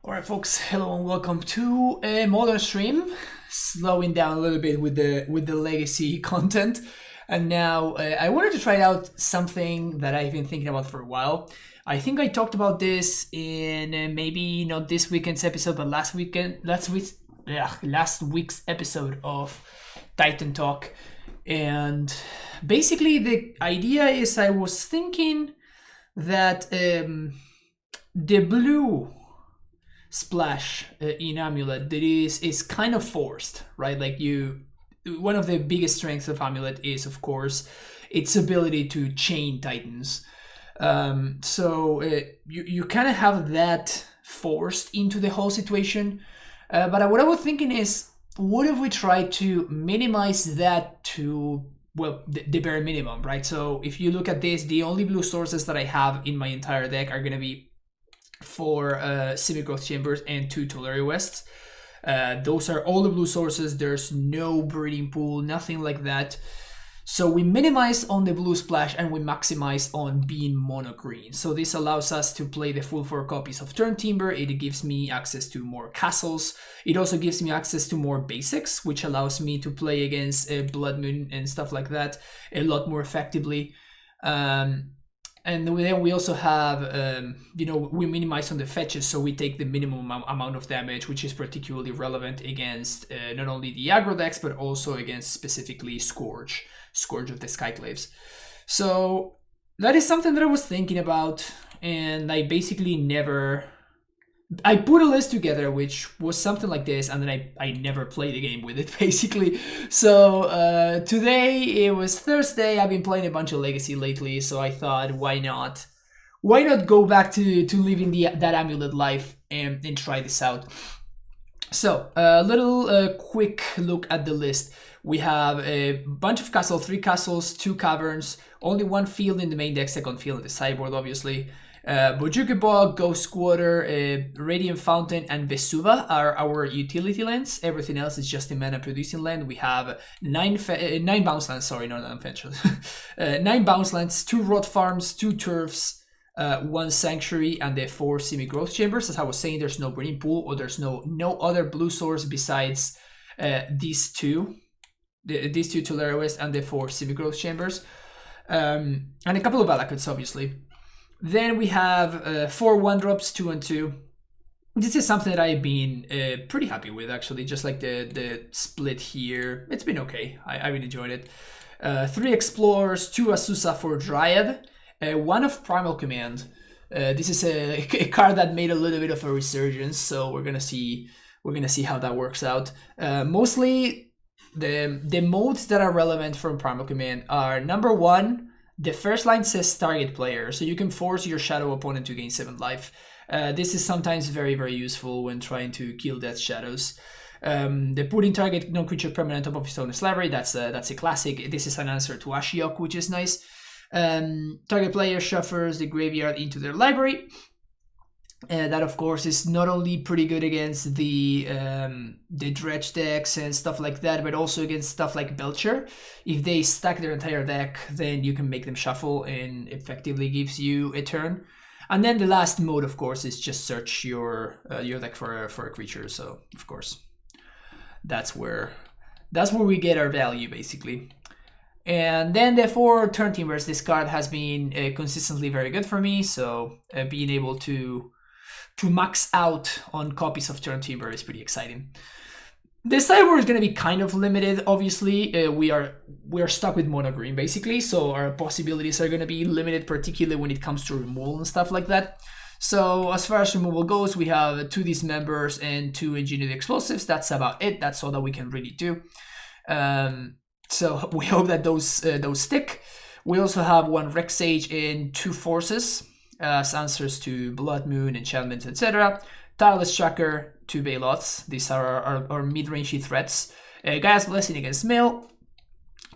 Alright folks, hello and welcome to a modern stream. Slowing down a little bit with the legacy content. And now I wanted to try out something that I've been thinking about for a while. I think I talked about this in maybe not this weekend's episode, but last week's episode of Titan Talk. And basically the idea is I was thinking that the blue splash in AmuLIT that is kind of forced, right? Like one of the biggest strengths of AmuLIT is, of course, its ability to chain Titans. So you kind of have that forced into the whole situation. But what I was thinking is, what if we try to minimize that to, well, the bare minimum, right? So if you look at this, the only blue sources that I have in my entire deck are going to be 4 Semi-Growth Chambers and 2 Tulare Wests. Those are all the blue sources. There's no breeding pool, nothing like that. So we minimize on the blue splash and we maximize on being mono green. So this allows us to play the full 4 copies of Turntimber. It gives me access to more castles. It also gives me access to more basics, which allows me to play against Blood Moon and stuff like that a lot more effectively. And then we also have, we minimize on the fetches, so we take the minimum amount of damage, which is particularly relevant against not only the aggro decks, but also against specifically Scourge of the Skyclaves. So that is something that I was thinking about, and I basically I put a list together, which was something like this, and then I never played a game with it, basically. So today, it was Thursday. I've been playing a bunch of Legacy lately, so I thought, why not go back to living that AmuLIT life and try this out. So a little quick look at the list. We have a bunch of castles, 3 castles, 2 caverns, only 1 field in the main deck, second field in the sideboard, obviously. Bojuki Bog, Ghost Quarter, Radiant Fountain, and Vesuva are our utility lands. Everything else is just a mana producing land. We have 9 bounce lands, sorry, not adventures. 9 bounce lands, 2 rot farms, 2 turfs, 1 sanctuary, and the 4 semi-growth chambers. As I was saying, there's no breeding pool, or there's no other blue source besides these two Tulare West and the 4 semi-growth chambers. And a couple of Valakuts, obviously. Then we have 4 1-drops, 2 and 2. This is something that I've been pretty happy with, actually. Just like the split here. It's been okay. I've been enjoying it. 3 Explorers, 2 Azusa for Dryad. 1 of Primal Command. This is a card that made a little bit of a resurgence, so we're gonna see how that works out. Mostly the modes that are relevant from Primal Command are, number 1, the first line says target player, so you can force your shadow opponent to gain 7 life. This is sometimes very, very useful when trying to kill death shadows. The putting target non-creature permanent on top of his opponent's library, that's a classic. This is an answer to Ashiok, which is nice. Target player shuffles the graveyard into their library. That, of course, is not only pretty good against the dredge decks and stuff like that, but also against stuff like Belcher. If they stack their entire deck, then you can make them shuffle and effectively gives you a turn. And then the last mode, of course, is just search your deck for a creature. So, of course, that's where we get our value, basically. And then the 4 Turntimbers, this card has been consistently very good for me. So being able to max out on copies of Turntimber is pretty exciting. The sideboard is going to be kind of limited, obviously. We are stuck with mono green, basically, so our possibilities are going to be limited, particularly when it comes to removal and stuff like that. So as far as removal goes, we have 2 Dismembers and 2 Engineered Explosives. That's about it. That's all that we can really do. So we hope that those stick. We also have 1 Rex Sage and 2 Forces as answers to Blood Moon, enchantments, etc. Tireless Tracker, 2 Bailots. These are our mid-rangey threats. Gaia's Blessing against Mail.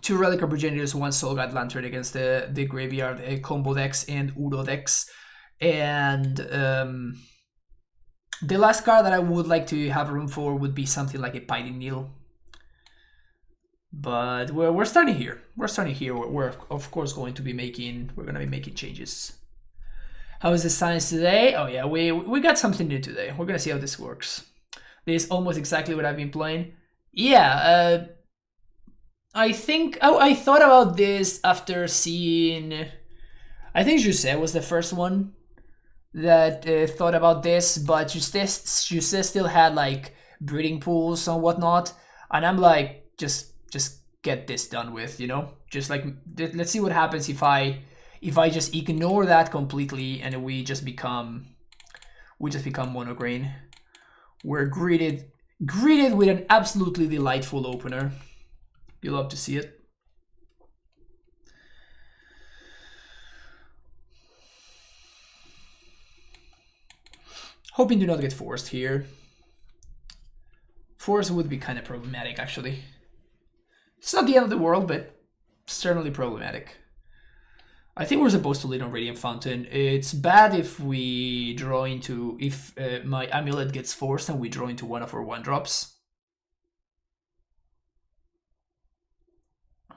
2 Relic of Progenitors, 1 Soul Guide Lantern against the graveyard combo decks and Udo decks. And the last card that I would like to have room for would be something like a Pining Needle. But we're starting here. We're of course going to be making changes. How is the science today? Oh yeah, we got something new today. We're gonna see how this works. This is almost exactly what I've been playing. Yeah, I think I thought about this after seeing. I think Jose was the first one that thought about this, but Jose still had like breeding pools and whatnot, and I'm like, just get this done with, you know? Just like let's see what happens if I just ignore that completely and we just become monogreen. We're greeted with an absolutely delightful opener. You love to see it. Hoping to not get forced here. Force would be kind of problematic, actually. It's not the end of the world, but certainly problematic. I think we're supposed to lead on Radiant Fountain. It's bad if we draw into... if my AmuLIT gets forced and we draw into one of our 1-drops.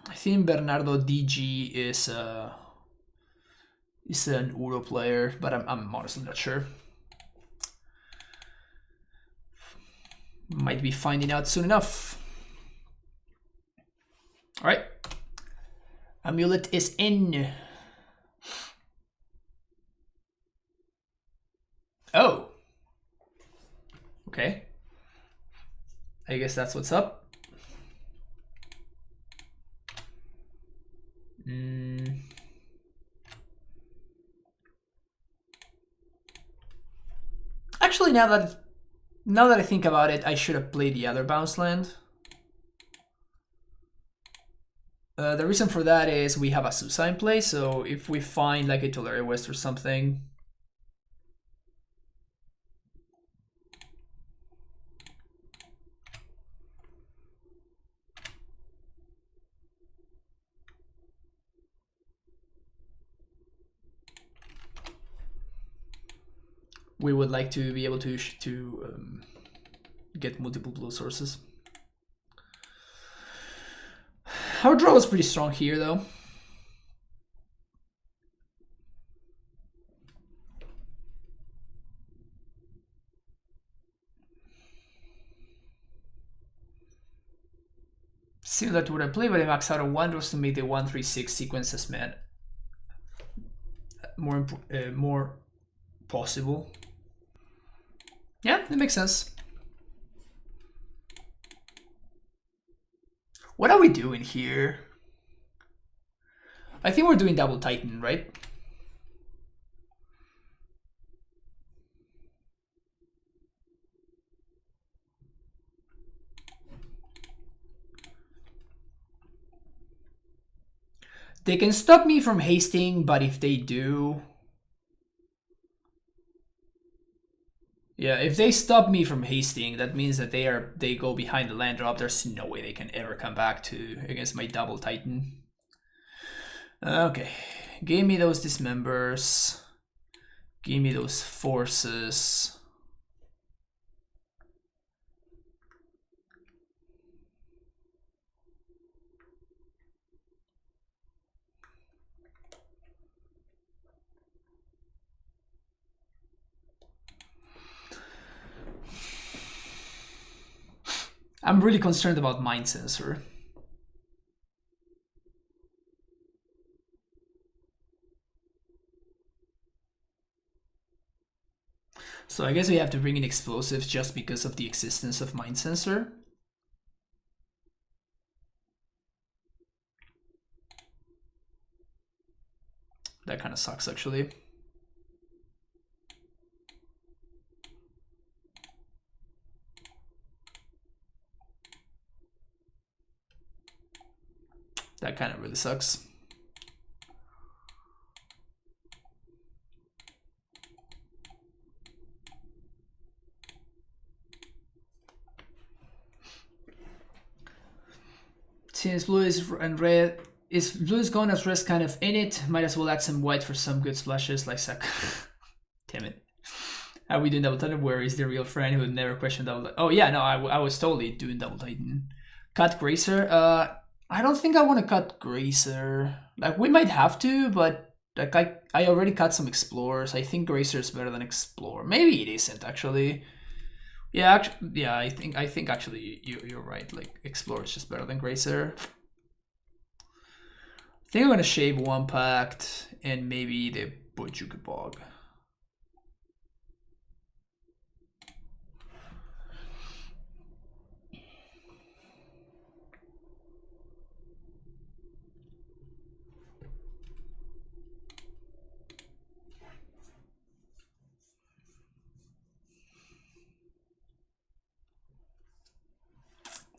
I think Bernardo DG is an Uro player, but I'm honestly not sure. Might be finding out soon enough. All right. AmuLIT is in. Oh. Okay. I guess that's what's up. Actually, now that I think about it, I should have played the other bounce land. The reason for that is we have a Susa in play, so if we find like a Tolaria West or something... we would like to be able to get multiple blue sources. Our draw was pretty strong here, though. Similar to what I played, but I max out on 1 draws to make the 1-3-6 sequences, man, more possible. Yeah, that makes sense. What are we doing here? I think we're doing double Titan, right? They can stop me from hasting, but if they do... yeah, if they stop me from hasting, that means that they go behind the land drop. There's no way they can ever come back to against my double Titan. Okay, give me those dismembers. Give me those forces. I'm really concerned about Mind Sensor. So I guess we have to bring in explosives just because of the existence of Mind Sensor. That kind of sucks, actually. That kind of really sucks. Since blue is and red, blue is gone as red's kind of in it, might as well add some white for some good splashes like Sack. Damn it. Are we doing double Titan? Where is the real friend who would never question double Titan? Oh yeah, no, I was totally doing double Titan. Cut Grazer. I don't think I want to cut Grazer. Like, we might have to, but Like I already cut some Explorers. I think Grazer is better than Explorer. Maybe it isn't actually. Yeah, yeah. I think actually you're right. Like Explorer is just better than Grazer. I think I'm gonna shave one Pact and maybe the Bojuka Bog.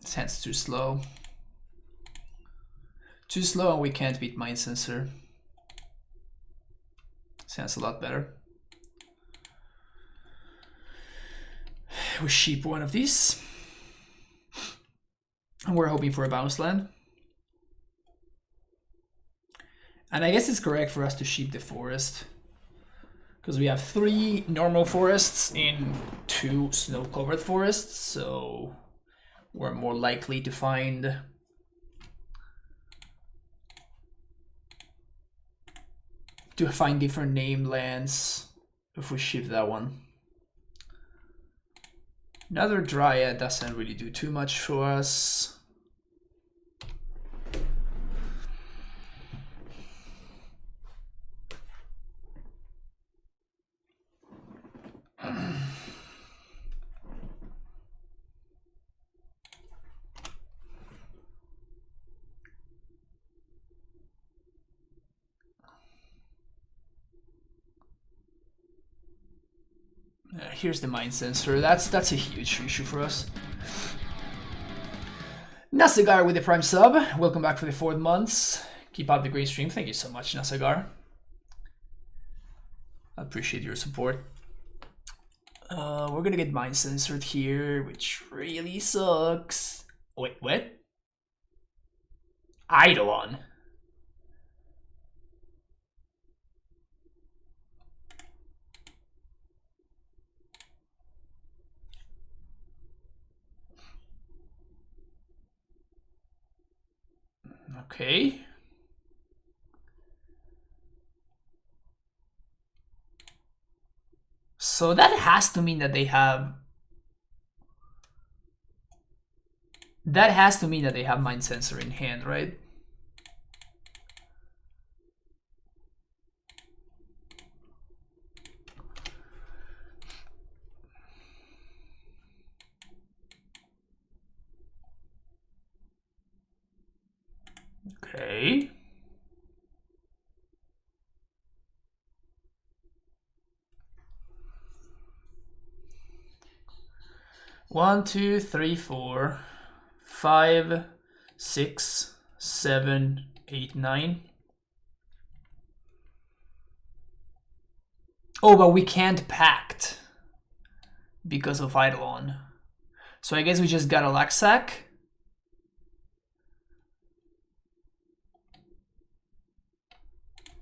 This hand's too slow. Too slow and we can't beat Mind Sensor. Sounds a lot better. We sheep one of these. And we're hoping for a bounce land. And I guess it's correct for us to sheep the forest. Because we have 3 normal forests in 2 snow-covered forests, so we're more likely to find different name lands if we ship that one. Another Dryad doesn't really do too much for us. Here's the Mind Sensor. That's a huge issue for us. Nasagar with the Prime sub. Welcome back for the 4th month. Keep up the great stream. Thank you so much, Nasagar. I appreciate your support. We're gonna get Mind Censored here, which really sucks. Wait, what? Eidolon. Okay. So that has to mean that they have... That has to mean that they have Mind Sensor in hand, right? Okay. One, two, three, 4, 5, 6, 7, 8, 9. Oh, but we can't pact because of Eidolon. So I guess we just got a Laxac.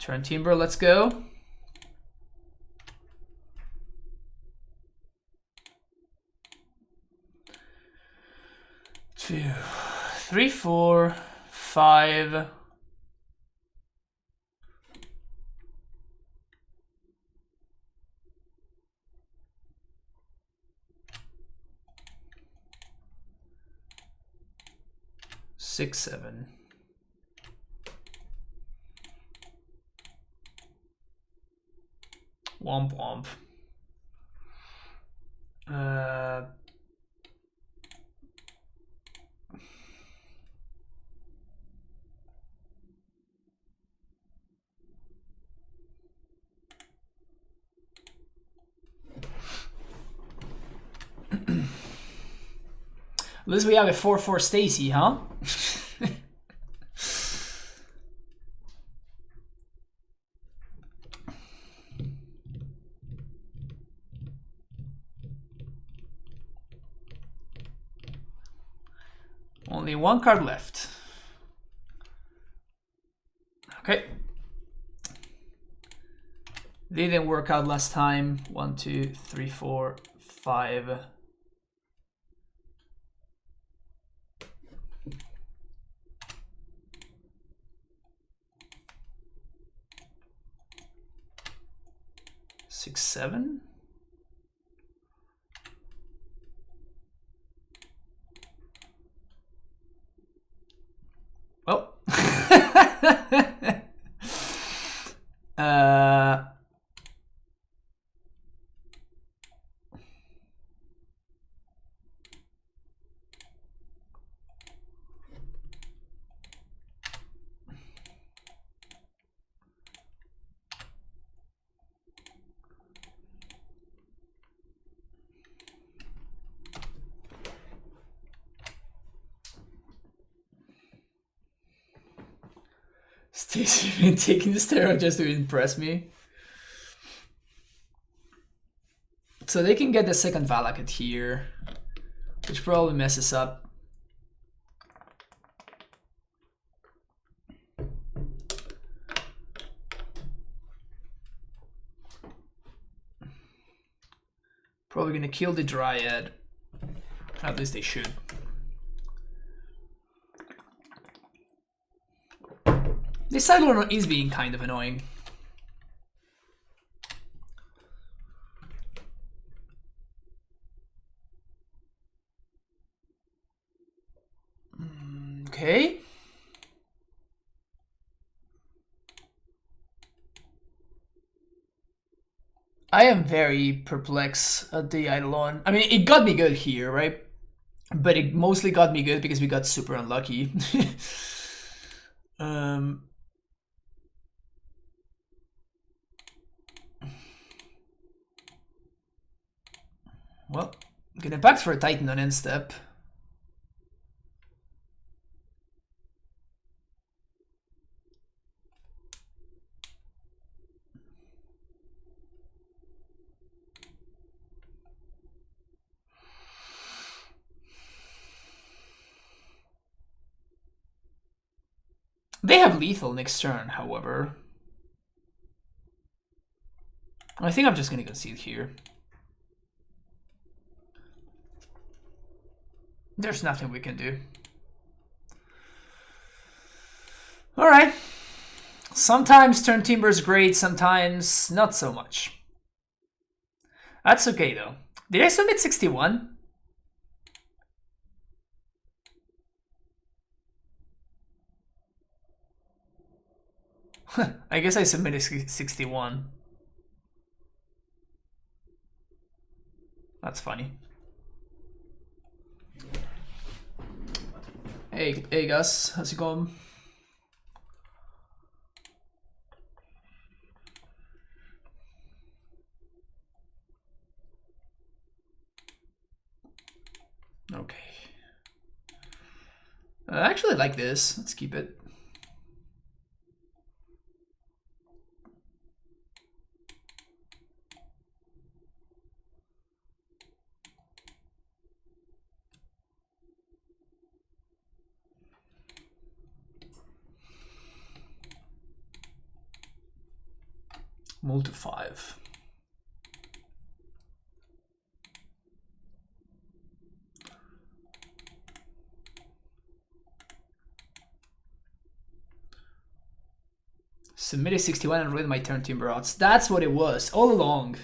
Turntimber, let's go. Two, 3, 4, 5. Six, 7. Womp womp. At least we have a 4/4 Stacy, huh? Only 1 card left. Okay. Didn't work out last time. 1, 2, 3, 4, 5. 6, 7. Well. Stacy been taking the steroid just to impress me. So they can get the second Valakut here, which probably messes up. Probably gonna kill the Dryad. At least they should. This Cyclone is being kind of annoying. Okay. I am very perplexed at the Eidolon. I mean, it got me good here, right? But it mostly got me good because we got super unlucky. Well, gonna impact for a Titan on end step. They have lethal next turn, however. I think I'm just gonna concede here. There's nothing we can do. Alright. Sometimes Turntimber is great, sometimes not so much. That's okay though. Did I submit 61? I guess I submitted 61. That's funny. Hey Gus, how's it going? Okay. I actually like this. Let's keep it. Move to 5. Submitted 61 and read my Turntimber odds. That's what it was all along.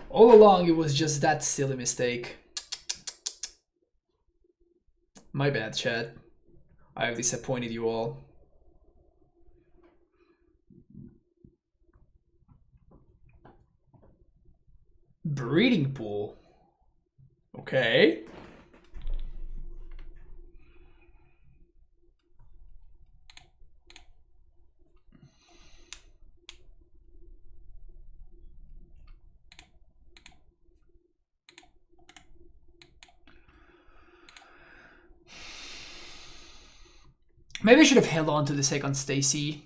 All along it was just that silly mistake. My bad, chat. I have disappointed you all. Breeding pool. Okay. Maybe I should have held on to the second Stacy.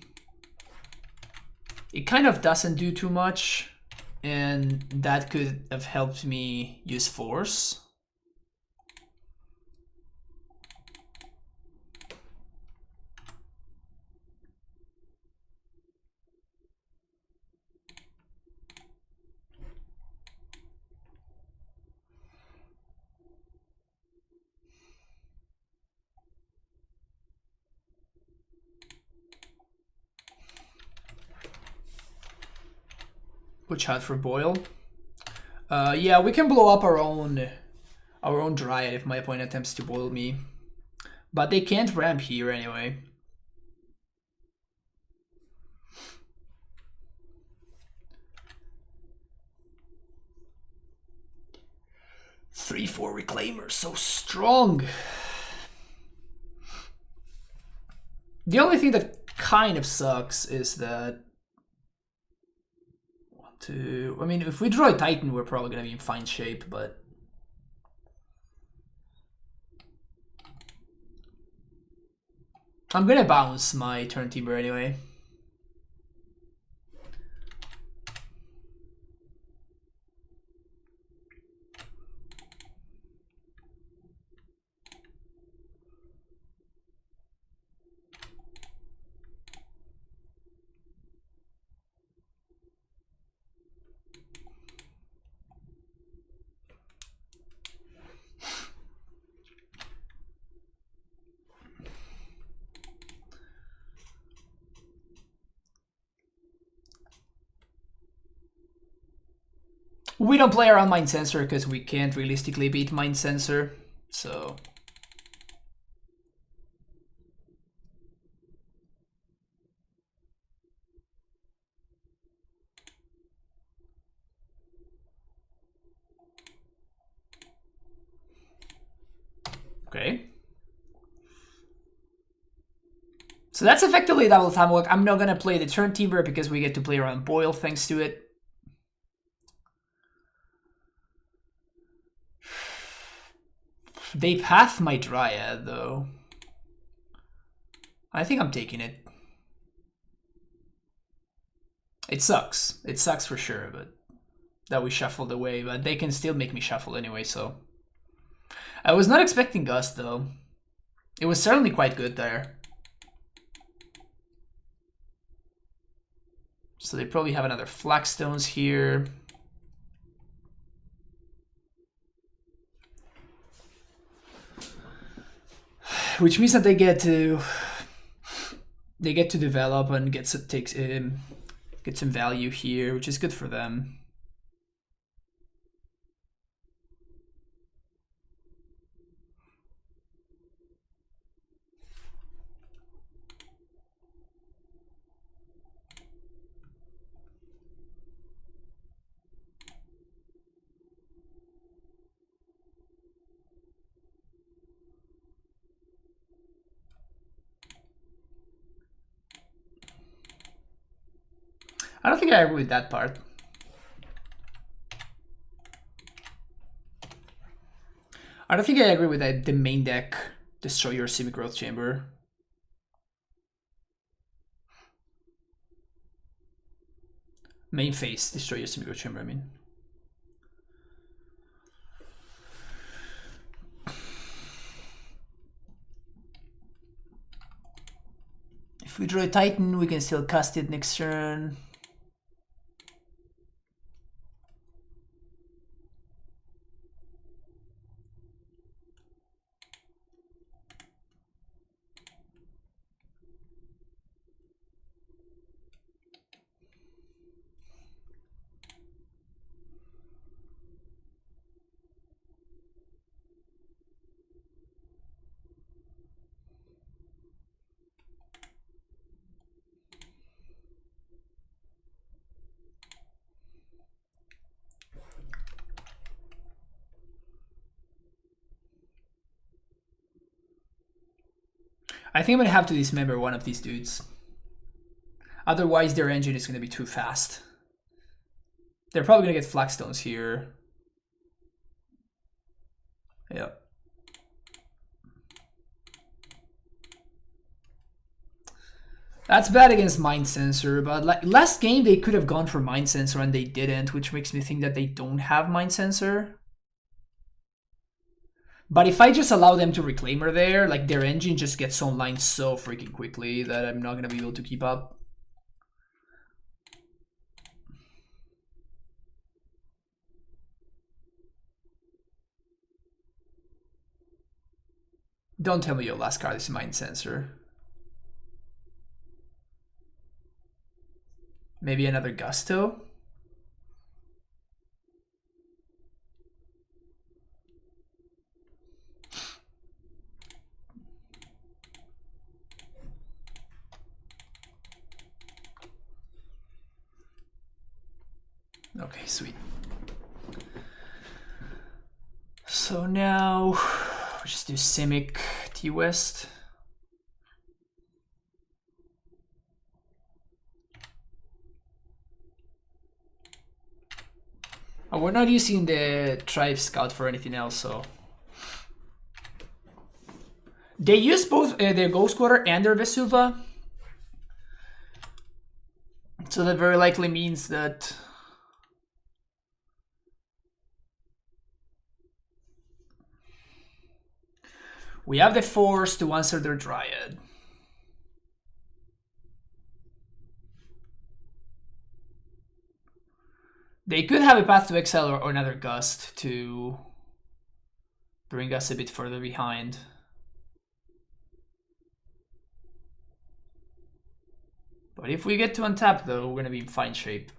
It kind of doesn't do too much, and that could have helped me use force. Watch out for Boil. Yeah, we can blow up our own Dryad if my opponent attempts to boil me. But they can't ramp here anyway. Three, 4 Reclaimer, so strong. The only thing that kind of sucks is that I mean, if we draw a Titan, we're probably gonna be in fine shape, but I'm gonna bounce my Turntimber anyway. We don't play around Mind Sensor because we can't realistically beat Mind Sensor, so... Okay. So that's effectively double time walk. I'm not gonna play the Turntimber because we get to play around Boil thanks to it. They path my Dryad though. I think I'm taking it. It sucks. It sucks for sure, but that we shuffled away, but they can still make me shuffle anyway, so. I was not expecting Gust though. It was certainly quite good there. So they probably have another Flagstones here. Which means that they get to develop and get some value here, which is good for them. I don't think I agree with that part. I don't think I agree with the main deck, destroy your semi-growth chamber. Main phase, destroy your semi-growth chamber, I mean. If we draw a Titan, we can still cast it next turn. I think I'm gonna have to dismember one of these dudes. Otherwise their engine is gonna be too fast. They're probably gonna get Flagstones here. Yep. That's bad against Mind Sensor, but like last game they could have gone for Mind Sensor and they didn't, which makes me think that they don't have Mind Sensor. But if I just allow them to Reclaimer there, like their engine just gets online so freaking quickly that I'm not gonna be able to keep up. Don't tell me your last card is Mind Sensor. Maybe another Gusto? Okay, sweet. So now, just do Simic T West. Oh, we're not using the Tribe Scout for anything else, so. They use both their Ghost Quarter and their Vesuva. So that very likely means that we have the Force to answer their Dryad. They could have a Path to Exile or another Gust to bring us a bit further behind. But if we get to untap though, we're gonna be in fine shape.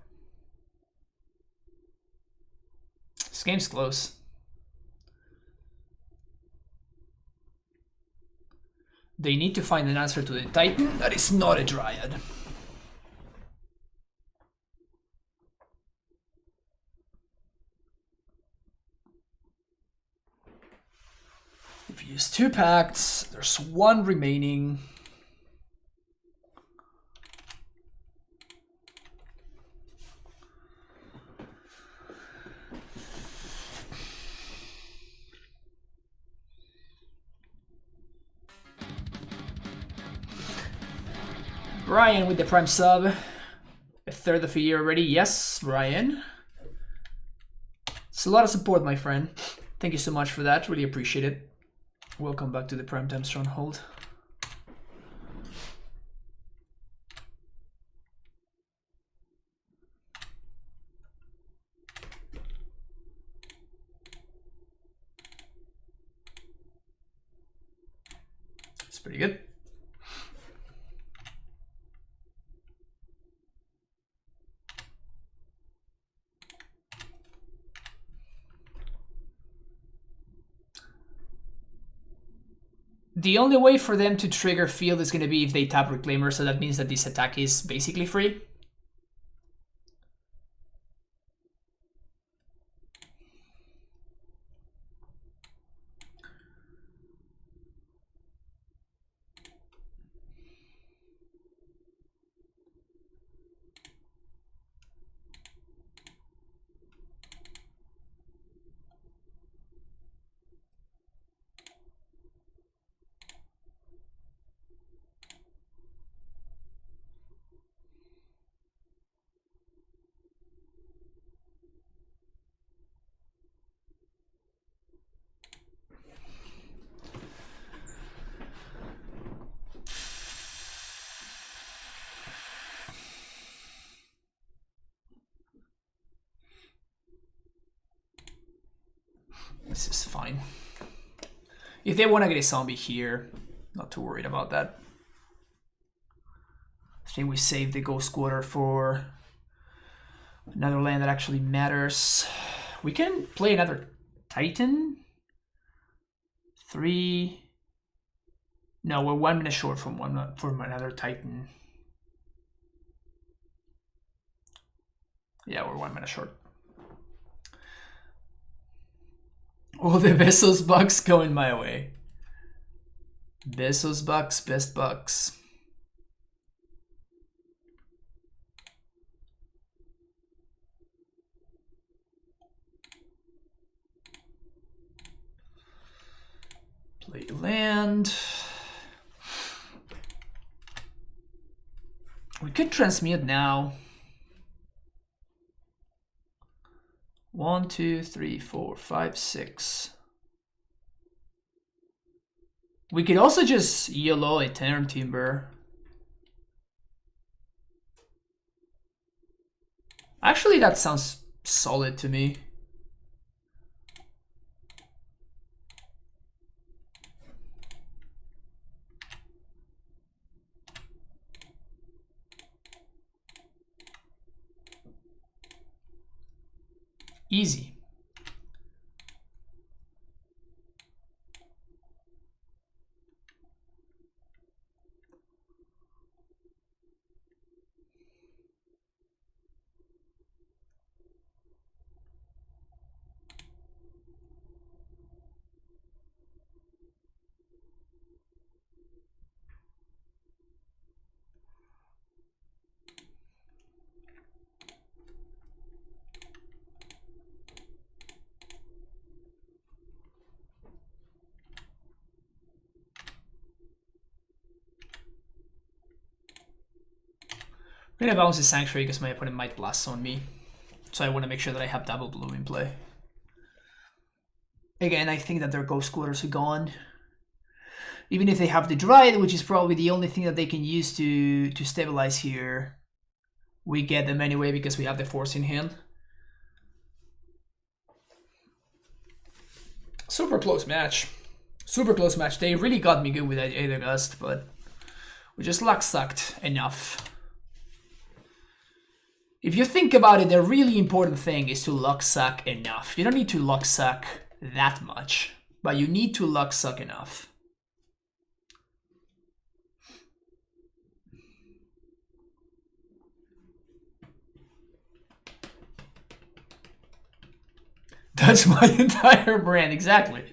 This game's close. They need to find an answer to the Titan that is not a Dryad. If you use 2 pacts, there's 1 remaining. Brian with the Prime sub. A third of a year already. Yes, Brian. It's a lot of support, my friend. Thank you so much for that. Really appreciate it. Welcome back to the Primetime Stronghold. It's pretty good. The only way for them to trigger field is going to be if they tap Reclaimer, so that means that this attack is basically free. This is fine. If they want to get a zombie here, not too worried about that. I think we saved the Ghost Quarter for another land that actually matters. We can play another Titan. 3. No, we're 1 minute short from another Titan. Yeah, we're 1 minute short. All the Bezos bucks going my way. Bezos bucks, best bucks. Play land. We could transmute now. 1, 2, 3, 4, 5, 6. We could also just YOLO a Turntimber. Actually, that sounds solid to me. Easy. I'm gonna bounce the Sanctuary because my opponent might blast on me. So I want to make sure that I have double blue in play. Again, I think that their ghost quarters are gone. Even if they have the Dryad, which is probably the only thing that they can use to stabilize here, we get them anyway because we have the Force in hand. Super close match. Super close match. They really got me good with that Aether Gust, but we just luck sucked enough. If you think about it, the really important thing is to luck suck enough. You don't need to luck suck that much, but you need to luck suck enough. That's my entire brand, exactly.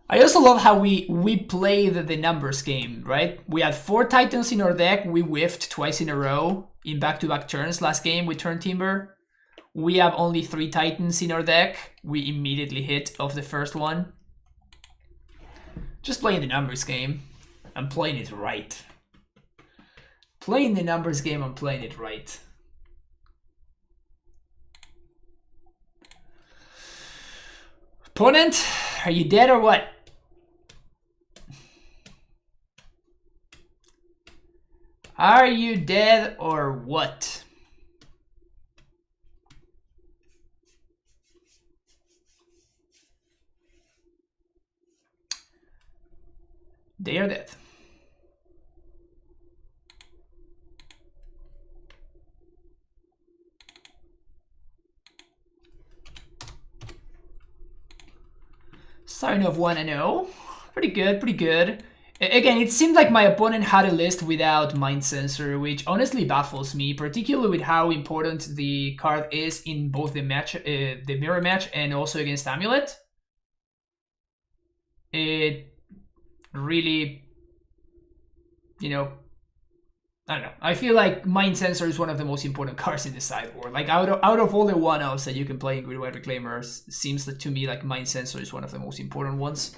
I also love how we play the numbers game, right? We had 4 Titans in our deck. We whiffed twice in a row in back-to-back turns last game with Turntimber. We have only 3 Titans in our deck. We immediately hit off the first one. Just playing the numbers game. I'm playing it right. Playing the numbers game, I'm playing it right. Opponent, are you dead or what? Are you dead or what? They are dead. Sign of 1-0. Pretty good, pretty good. Again, it seemed like my opponent had a list without Mind Sensor, which honestly baffles me, particularly with how important the card is in both the match, the mirror match, and also against AmuLIT. It really, you know, I don't know. I feel like Mind Sensor is one of the most important cards in the sideboard. Like out of all the 1-offs that you can play in GWu Reclaimer, seems to me like Mind Sensor is one of the most important ones.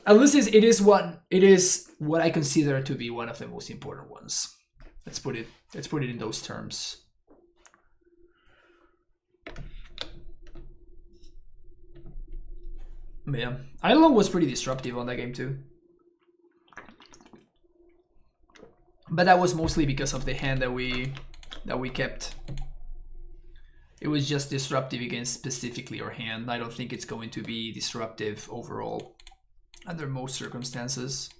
At least it is what I consider to be one of the most important ones. Let's put it in those terms. Yeah, Eidolon was pretty disruptive on that game too. But that was mostly because of the hand that we kept. It was just disruptive against specifically our hand. I don't think it's going to be disruptive overall under most circumstances.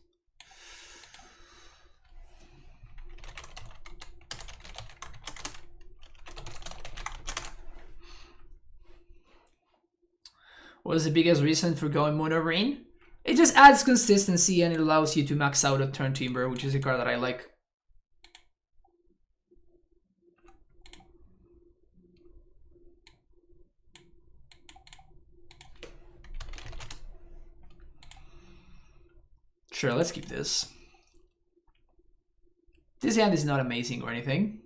What is the biggest reason for going mono green? It just adds consistency and it allows you to max out a Turntimber, which is a card that I like. Sure, let's keep this. This hand is not amazing or anything.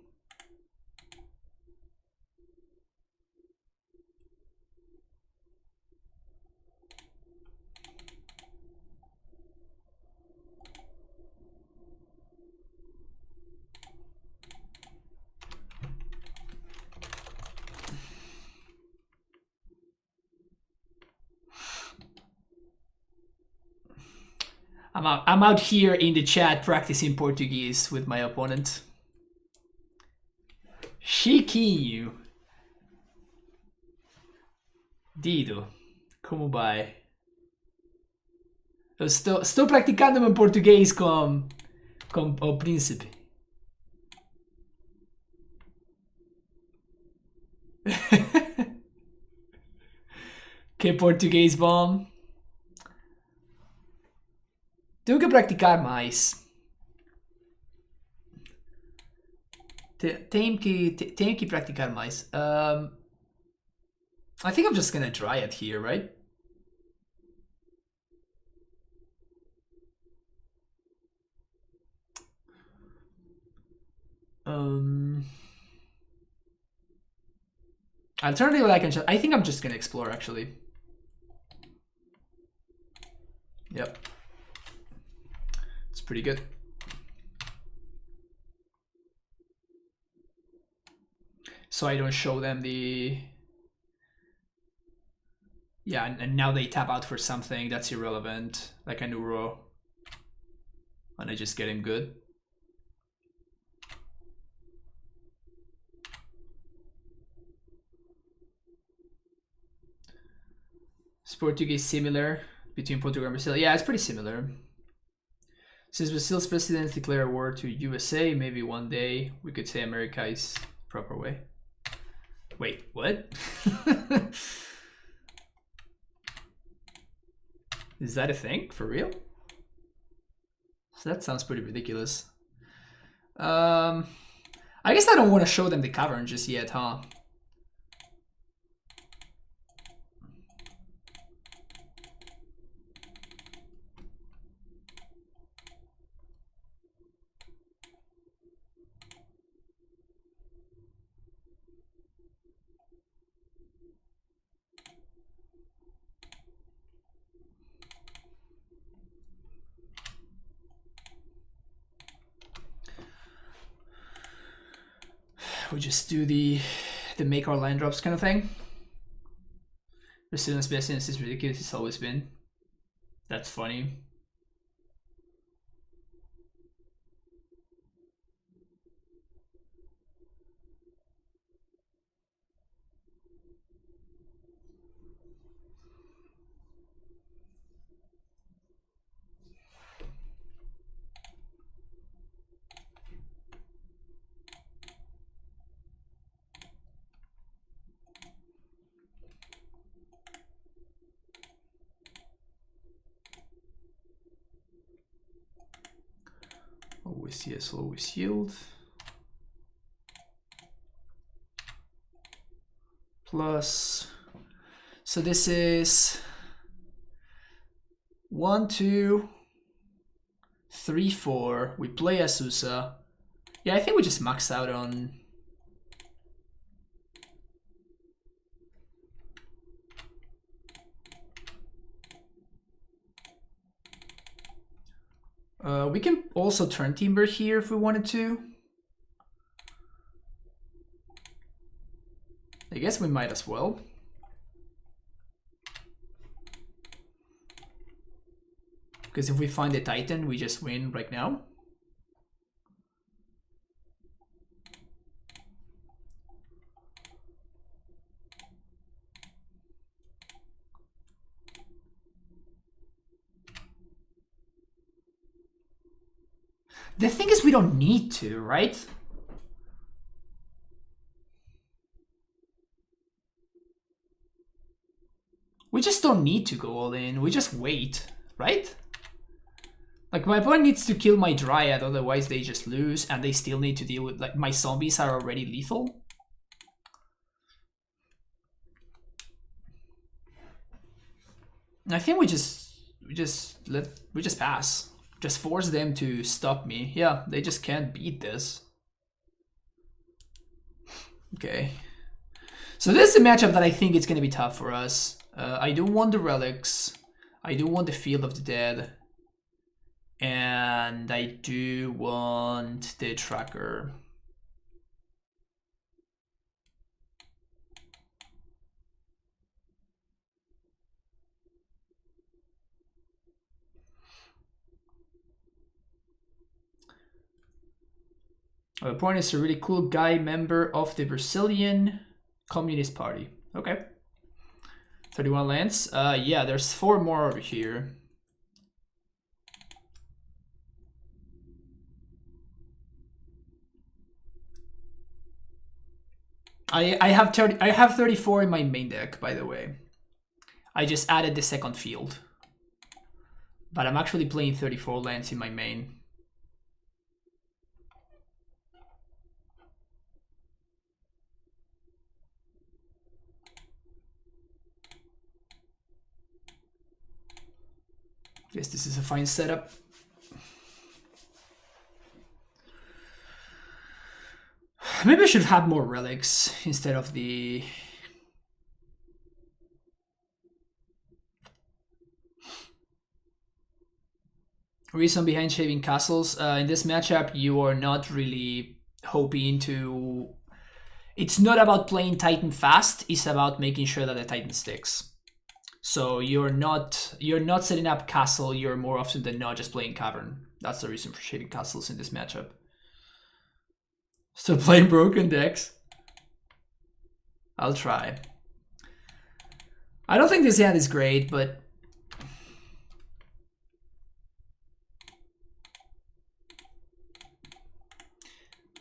I'm out here in the chat practicing Portuguese with my opponent. Chiquinho. Dido. Como vai? Eu estou praticando meu português com o príncipe. Que português bom. Tenho que praticar mais. Tenho que praticar mais. I think I'm just gonna try it here, right? Alternatively, I think I'm just gonna explore actually. Yep. It's pretty good. So I don't show them the... Yeah, and now they tap out for something that's irrelevant, like a neuro. And I just get him good. Is Portuguese similar between Portugal and Brazil? Yeah, it's pretty similar. Since Brazil's president declared war to USA, maybe one day we could say America is proper way. Wait, what? Is that a thing? For real? So that sounds pretty ridiculous. I guess I don't want to show them the cavern just yet, huh? We just do the make our land drops kind of thing. Brazilian's best is ridiculous, it's always been. That's funny. Always yes, always yield. Plus, so this is 1, 2, 3, 4. We play Asusa. Yeah, I think we just max out on... we can also Turntimber here if we wanted to. I guess we might as well. Because if we find a Titan, we just win right now. The thing is, we don't need to, right? We just don't need to go all in. We just wait, right? Like, my opponent needs to kill my Dryad, otherwise they just lose, and they still need to deal with, like, my zombies are already lethal. I think we just pass. Just force them to stop me. Yeah, they just can't beat this. Okay. So this is a matchup that I think it's going to be tough for us. I do want the relics. I do want the Field of the Dead. And I do want the tracker. Our opponent is a really cool guy, member of the Brazilian Communist Party. Okay. 31 lands. Yeah, there's 4 more over here. I have 34 in my main deck, by the way. I just added the second field. But I'm actually playing 34 lands in my main. Guess this is a fine setup. Maybe I should have more relics instead of the... Reason behind shaving castles. In this matchup, you are not really hoping to... It's not about playing Titan fast, it's about making sure that the Titan sticks. So you're not setting up castle, you're more often than not just playing cavern. That's the reason for shaving castles in this matchup. So playing broken decks. I'll try. I don't think this hand is great, but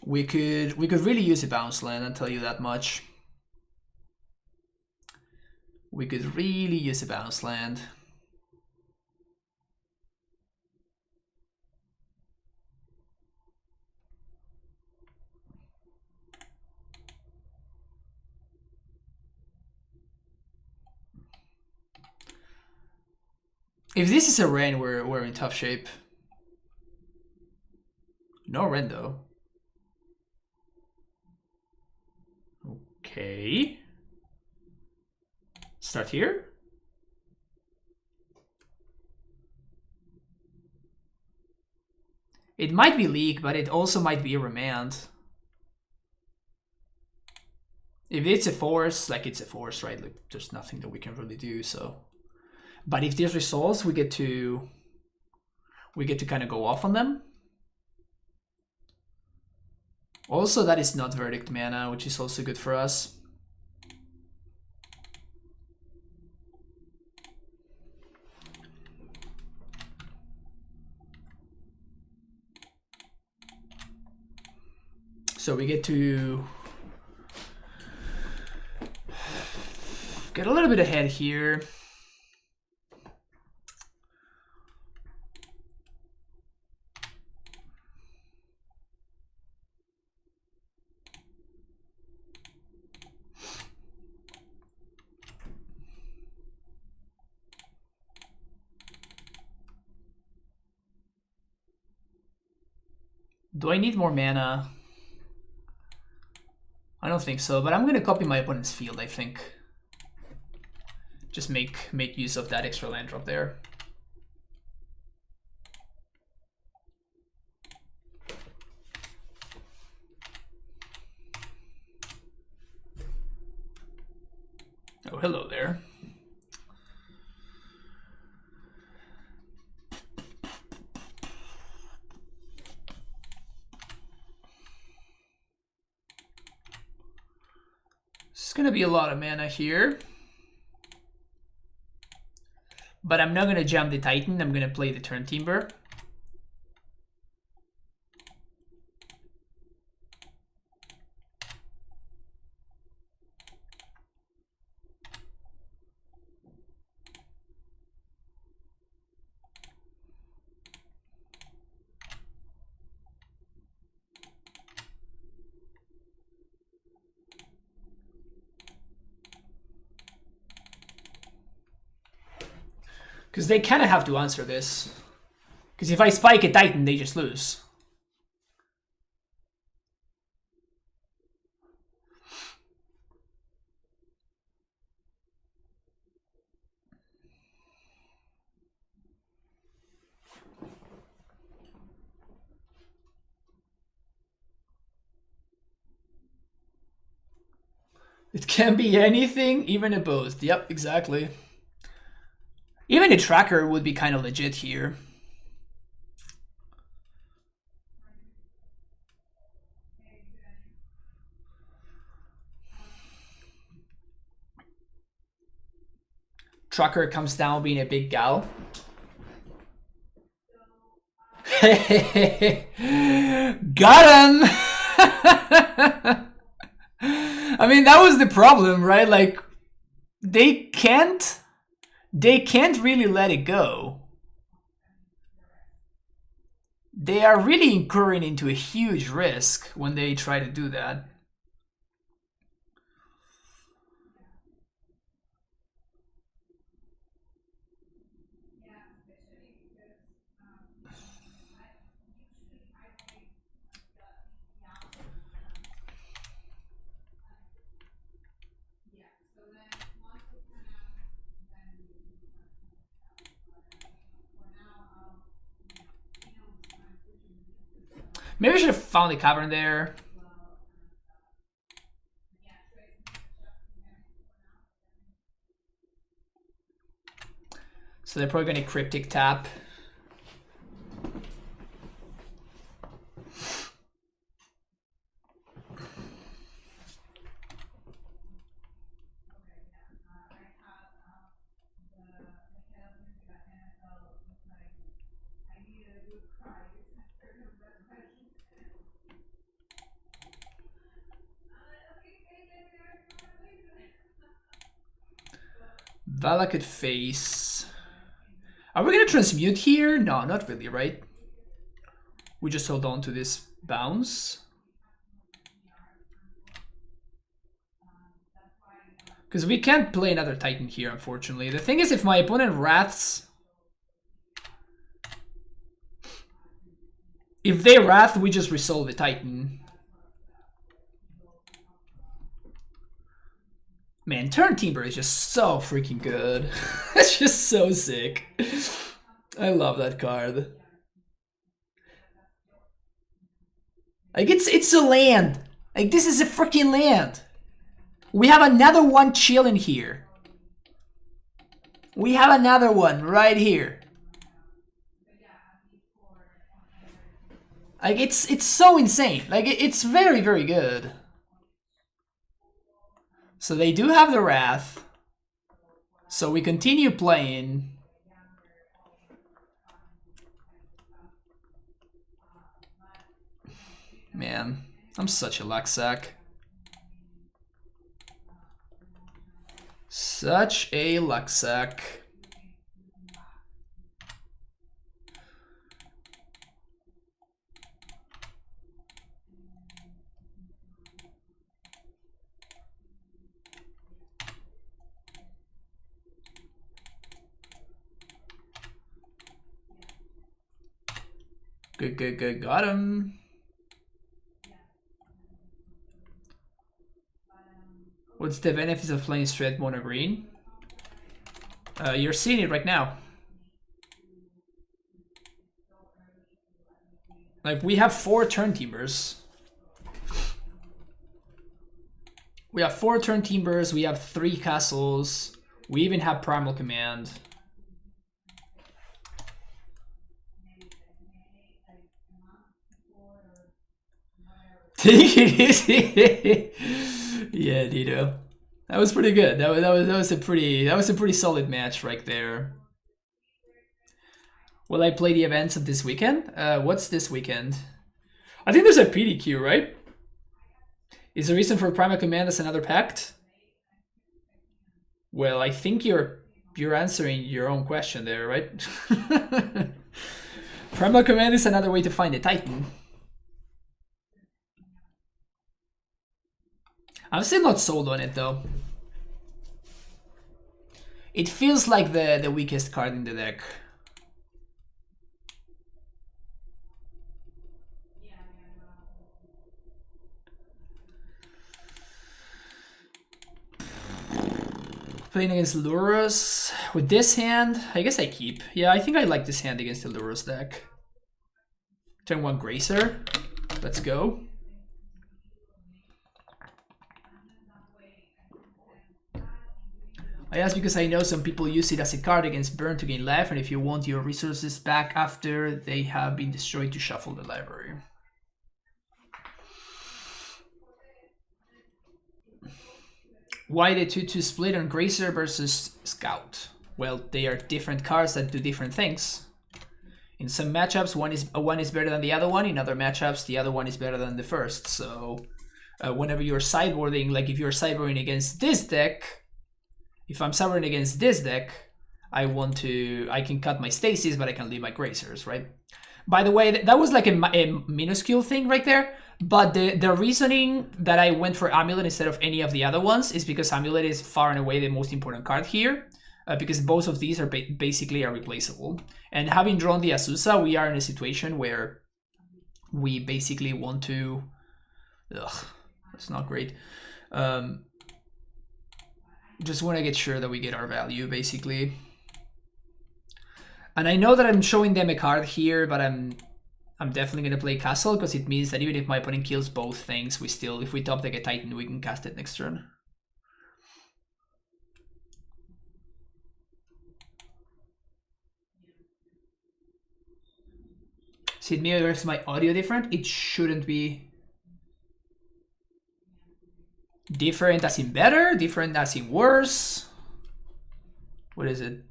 we could really use a bounce land, I'll tell you that much. We could really use a bounce land. If this is a Ren, we're in tough shape. No Ren though. Okay. Start here. It might be leak, but it also might be a remand. If it's a force, like it's a force, right? Like there's nothing that we can really do, so. But if this resolves, we get to kind of go off on them. Also, that is not verdict mana, which is also good for us. So we get to get a little bit ahead here. Do I need more mana? I don't think so, but I'm gonna copy my opponent's field, I think. Just make use of that extra land drop there. Oh, hello there. It's gonna be a lot of mana here. But I'm not gonna jump the Titan, I'm gonna play the Turntimber. Because they kind of have to answer this. Because if I spike a Titan, they just lose. It can be anything, even a both. Yep, exactly. Even a tracker would be kind of legit here. Tracker comes down being a big gal. Got him! I mean, that was the problem, right? Like, they can't really let it go. They are really incurring into a huge risk when they try to do that. Maybe I should have found a cavern there. So they're probably gonna cryptic tap. Vala could face. Are we gonna transmute here? No, not really, right? We just hold on to this bounce. Because we can't play another Titan here, unfortunately. The thing is, if my opponent Wraths... If they Wrath, we just resolve the Titan. Man, Turntimber is just so freaking good. It's just so sick. I love that card. Like, it's a land. Like, this is a freaking land. We have another one chilling here. We have another one right here. Like, it's so insane. Like, it's very, very good. So they do have the Wrath. So we continue playing. Man, I'm such a luck sack. Such a luck sack. Good, good, good. Got him. What's the benefits of playing straight mono green? You're seeing it right now. Like, we have 4 Turntimbers. We have 4 Turntimbers, we have 3 castles, we even have Primal Command. Take it easy. Yeah, Dito. That was pretty good. That was a pretty solid match right there. Will I play the events of this weekend? What's this weekend? I think there's a PDQ, right? Is the reason for Primal Command as another pact? Well, I think you're answering your own question there, right? Primal Command is another way to find a Titan. I'm still not sold on it though. It feels like the weakest card in the deck. Playing against Lurrus with this hand, I guess I keep. Yeah, I think I like this hand against the Lurrus deck. Turn 1 Gracer. Let's go. I ask because I know some people use it as a card against burn to gain life, and if you want your resources back after they have been destroyed, to shuffle the library. Why the 2-2 split on Gracer versus Scout? Well, they are different cards that do different things. In some matchups, one is better than the other one. In other matchups, the other one is better than the first. So whenever you're sideboarding, like if you're sideboarding against this deck, if I'm sideboarding against this deck, I can cut my Stasis, but I can leave my Gracers, right? By the way, that was like a minuscule thing right there. But the reasoning that I went for AmuLIT instead of any of the other ones is because AmuLIT is far and away the most important card here. Because both of these are basically replaceable. And having drawn the Azusa, we are in a situation where we basically want to... Ugh, that's not great. Just want to get sure that we get our value, basically. And I know that I'm showing them a card here, but I'm I'm definitely gonna play Castle because it means that even if my opponent kills both things, we still, if we top deck a Titan, we can cast it next turn. See, it makes my audio different. It shouldn't be different as in better, different as in worse. What is it?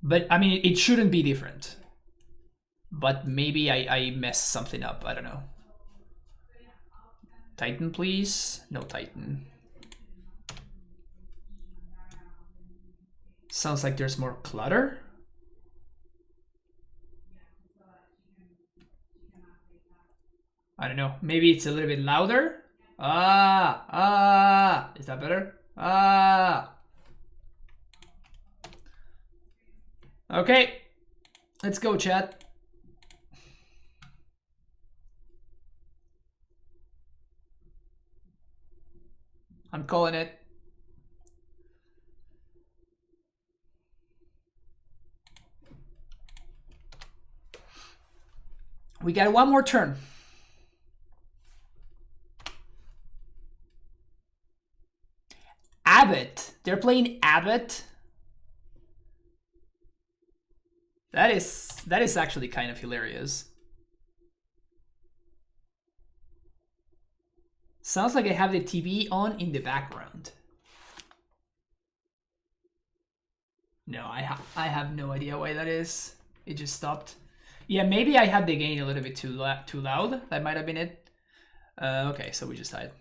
But I mean, it shouldn't be different. But maybe I messed something up. I don't know. Titan, please. No Titan. Sounds like there's more clutter. I don't know. Maybe it's a little bit louder. Is that better? Okay. Let's go, chat. I'm calling it. We got one more turn. Abbott. They're playing Abbott. That is actually kind of hilarious. Sounds like I have the TV on in the background. No, I have no idea why that is. It just stopped. Yeah, maybe I had the gain a little bit too loud. That might have been it. Okay, so we just died.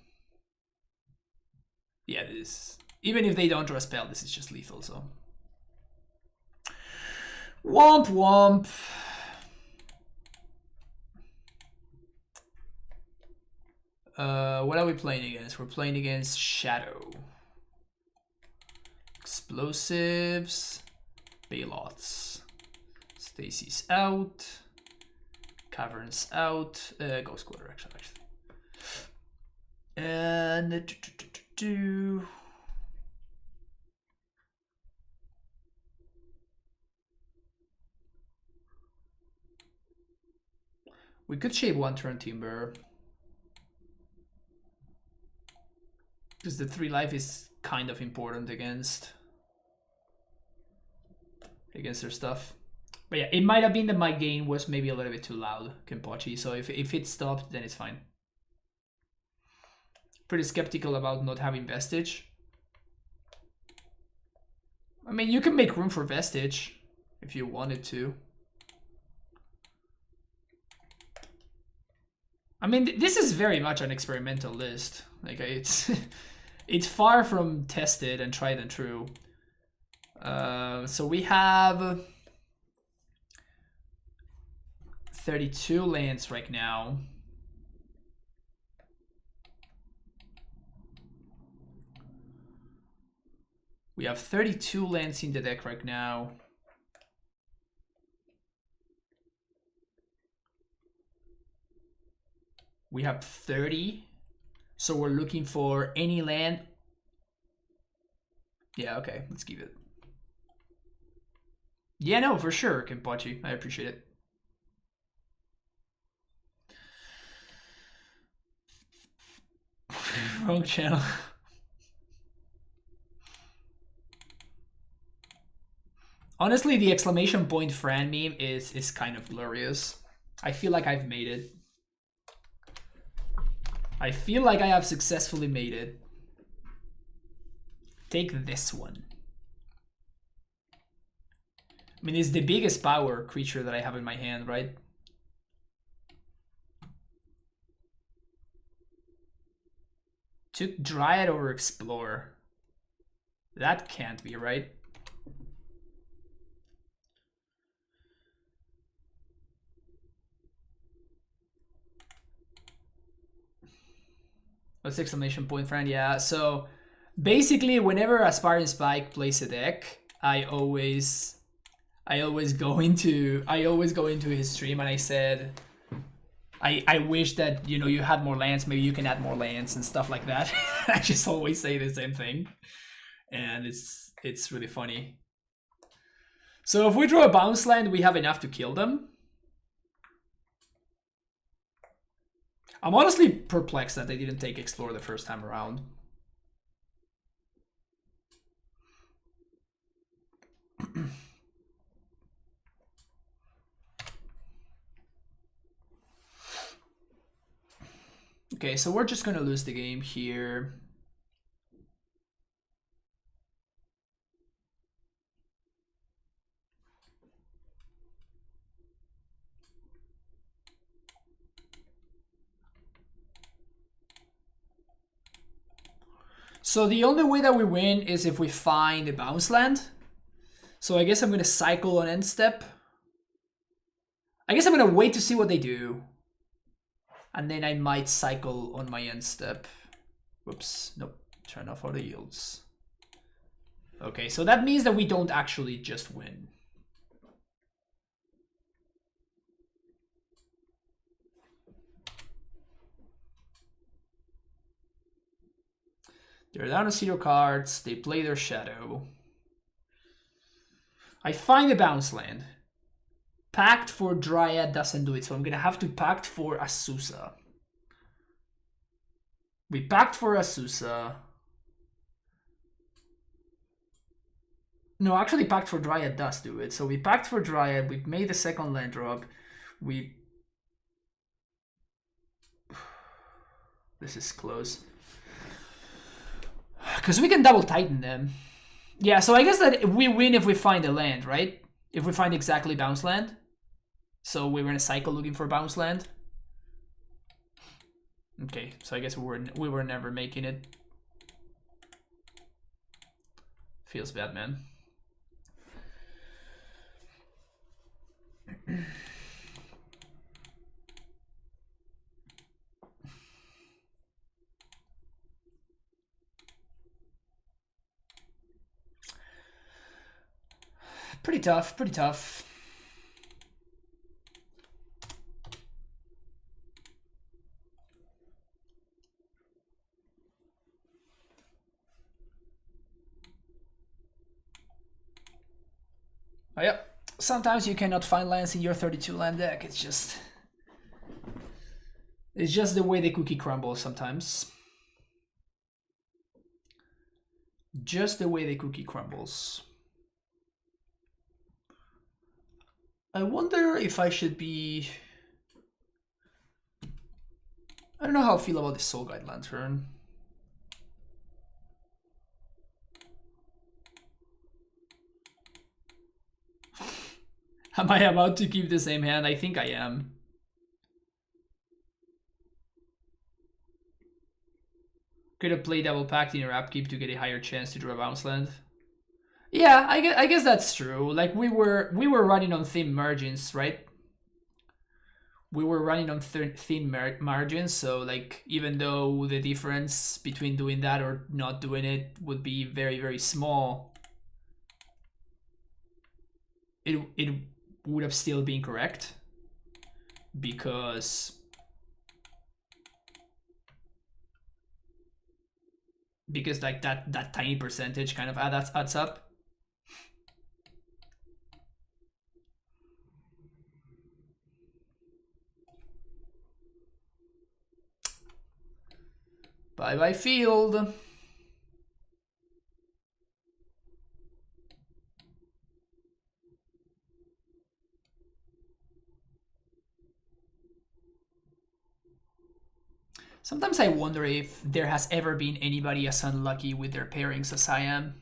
Yeah, this. Even if they don't draw a spell, this is just lethal, so. Womp womp. What are we playing against? We're playing against Shadow. Explosives. Bailots. Stacy's out. Caverns out. Ghost Quarter, actually. And we could shape one Turntimber. Because the 3 life is kind of important against their stuff. But yeah, it might have been that my gain was maybe a little bit too loud, Kenpachi. So if it stopped, then it's fine. Pretty skeptical about not having Vestige. I mean, you can make room for Vestige if you wanted to. I mean, this is very much an experimental list. Like, it's it's far from tested and tried and true. So we have 32 lands right now. We have 32 lands in the deck right now. We have 30. So we're looking for any land. Yeah, okay, let's keep it. Yeah, no, for sure, Kenpachi. I appreciate it. Wrong channel. Honestly, the exclamation point Fran meme is kind of glorious. I feel like I've made it. I feel like I have successfully made it. Take this one. I mean, it's the biggest power creature that I have in my hand, right? Took Dryad over Explorer. That can't be right. What's the exclamation point, friend? Yeah, so basically whenever Aspiring Spike plays a deck, I always go into his stream and I said I wish that, you know, you had more lands, maybe you can add more lands and stuff like that. I just always say the same thing. And it's really funny. So if we draw a bounce land, we have enough to kill them. I'm honestly perplexed that they didn't take Explore the first time around. Okay, so we're just gonna lose the game here. So the only way that we win is if we find a bounce land. So I guess I'm gonna cycle on end step. I guess I'm gonna wait to see what they do. And then I might cycle on my end step. Whoops, nope, turn off all the yields. Okay, so that means that we don't actually just win. They're down to 0 cards, they play their shadow. I find a bounce land. Pact for Dryad doesn't do it, so I'm gonna have to pact for Azusa. We pact for Azusa. No, actually pact for Dryad does do it. So we pact for Dryad, we made the second land drop. This is close. Because we can double Titan them. Yeah, so I guess that we win if we find a land, right? If we find exactly bounce land. So we're gonna cycle looking for bounce land. Okay, so I guess we were never making it. Feels bad, man. Pretty tough, pretty tough. Oh, yeah. Sometimes you cannot find lands in your 32 land deck. It's just the way the cookie crumbles sometimes. Just the way the cookie crumbles. I wonder if I should be... I don't know how I feel about the Soul Guide Lantern. Am I about to keep the same hand? I think I am. Could have played Double Pact in your upkeep to get a higher chance to draw a bounce land. Yeah, I guess that's true. Like we were running on thin margins, right? We were running on thin margins, so like even though the difference between doing that or not doing it would be very, very small, it would have still been correct because like that tiny percentage kind of adds up. Bye bye field. Sometimes I wonder if there has ever been anybody as unlucky with their pairings as I am.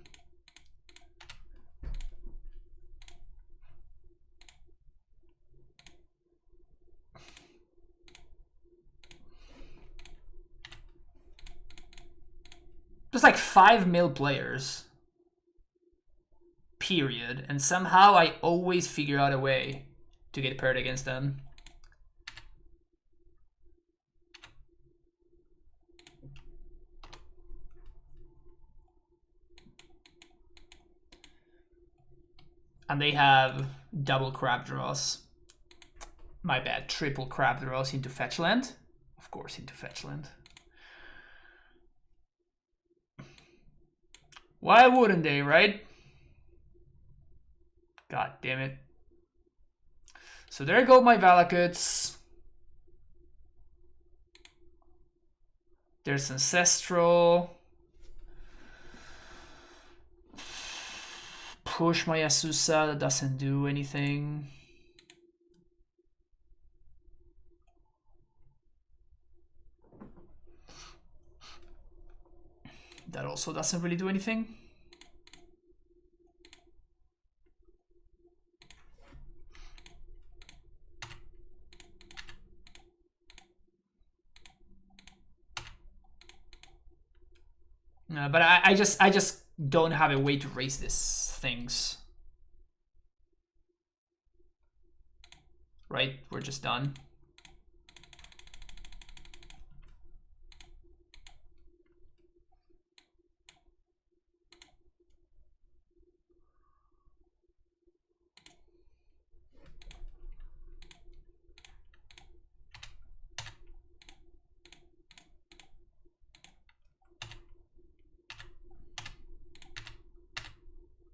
There's like 5 mil players. Period. And somehow I always figure out a way to get paired against them. And they have double crab draws. My bad, triple crab draws into fetch land. Of course, into fetch land. Why wouldn't they, right? God damn it. So there go my Valakuts. There's Ancestral. Push my Asusa, that doesn't do anything. That also doesn't really do anything. But I just don't have a way to raise these things. Right? We're just done.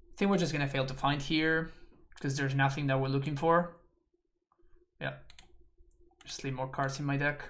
I think we're just gonna fail to find here because there's nothing that we're looking for. Yeah. Just leave more cards in my deck.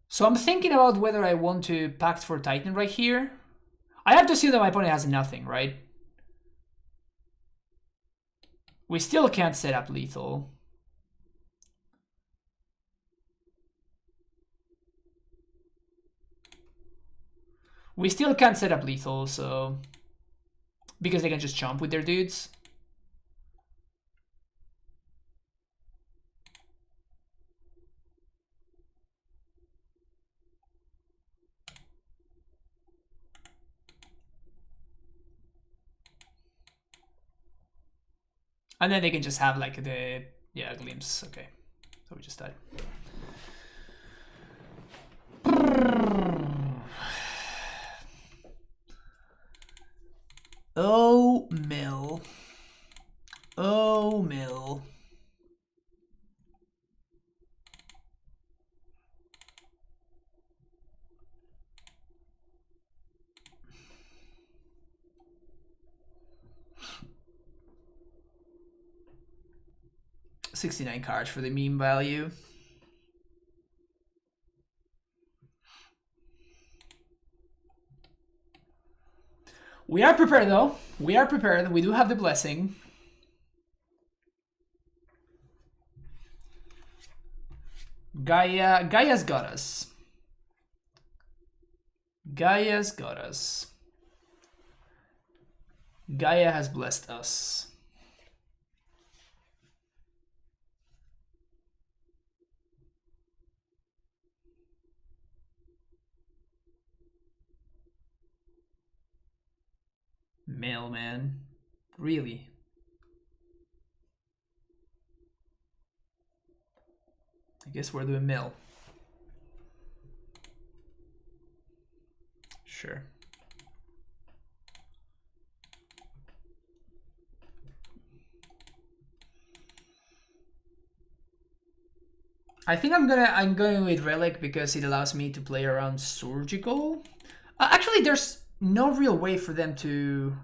So I'm thinking about whether I want to Pact for Titan right here. I have to assume that my opponent has nothing, right? We still can't set up lethal. We still can't set up lethal, so... Because they can just jump with their dudes. And then they can just have like the, yeah, glimpse. Okay, so we just died. Oh, mill. Oh, mill. $69 cards for the meme value. We are prepared though. We are prepared. We do have the blessing. Gaia's got us. Gaia's got us. Gaia has blessed us. Mailman. Really? I guess we're doing mill. Sure. I think I'm going with Relic because it allows me to play around Surgical. Actually, there's no real way for them to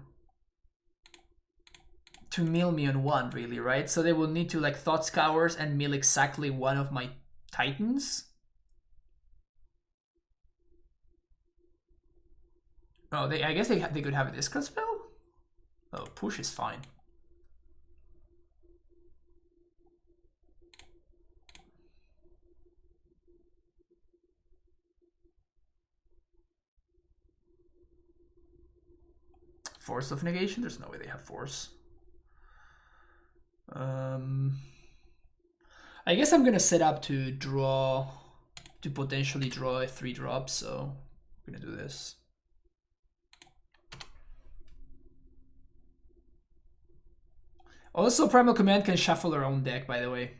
mill me on one, really, right? So they will need to like Thought Scours and mill exactly one of my Titans. Oh, I guess they could have a discard spell? Oh, push is fine. Force of Negation? There's no way they have Force. I guess I'm gonna set up to potentially draw a 3-drop, so I'm gonna do this. Also, Primal Command can shuffle our own deck, by the way.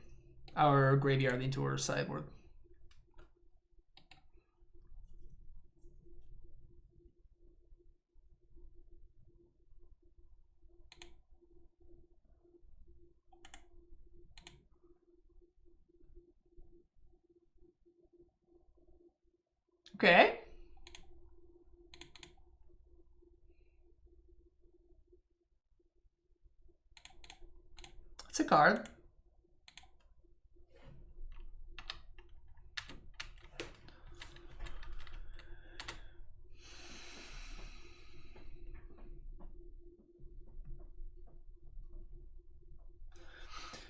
Our graveyard into our sideboard. Okay. It's a card.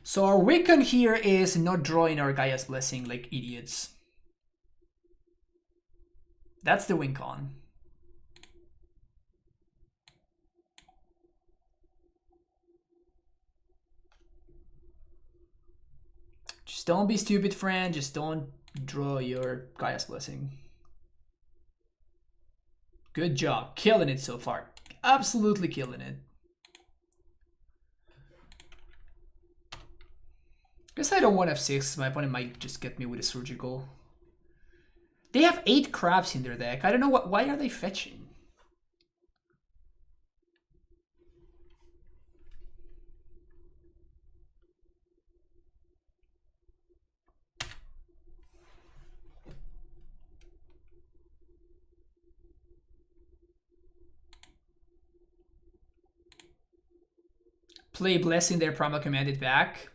So our weapon here is not drawing our Gaia's Blessing like idiots. That's the win con. Just don't be stupid, friend. Just don't draw your Gaia's Blessing. Good job. Killing it so far. Absolutely killing it. Guess I don't want F6. My opponent might just get me with a surgical. They have 8 crabs in their deck. I don't know why are they fetching? Play Blessing their Primal Commanded back.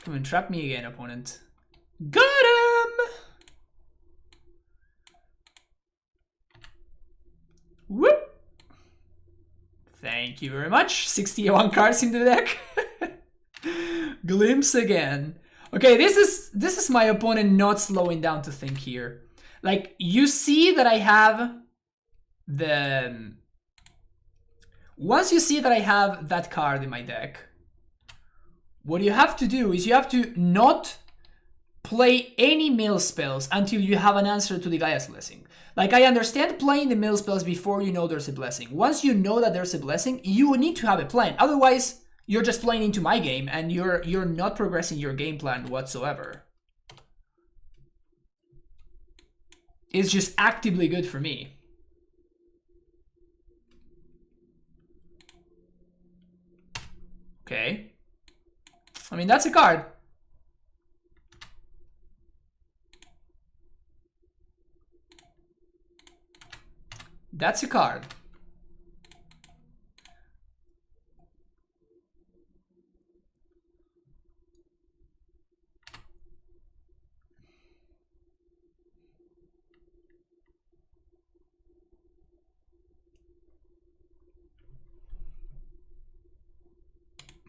Come on, trap me again, opponent. Got him! Whoop! Thank you very much. 61 cards in the deck. Glimpse again. Okay, this is my opponent not slowing down to think here. Like, you see that I have the... Once you see that I have that card in my deck, what you have to do is you have to not play any mill spells until you have an answer to the Gaia's Blessing. Like, I understand playing the mill spells before you know there's a blessing. Once you know that there's a blessing, you need to have a plan. Otherwise, you're just playing into my game and you're not progressing your game plan whatsoever. It's just actively good for me. Okay. I mean, that's a card. That's a card.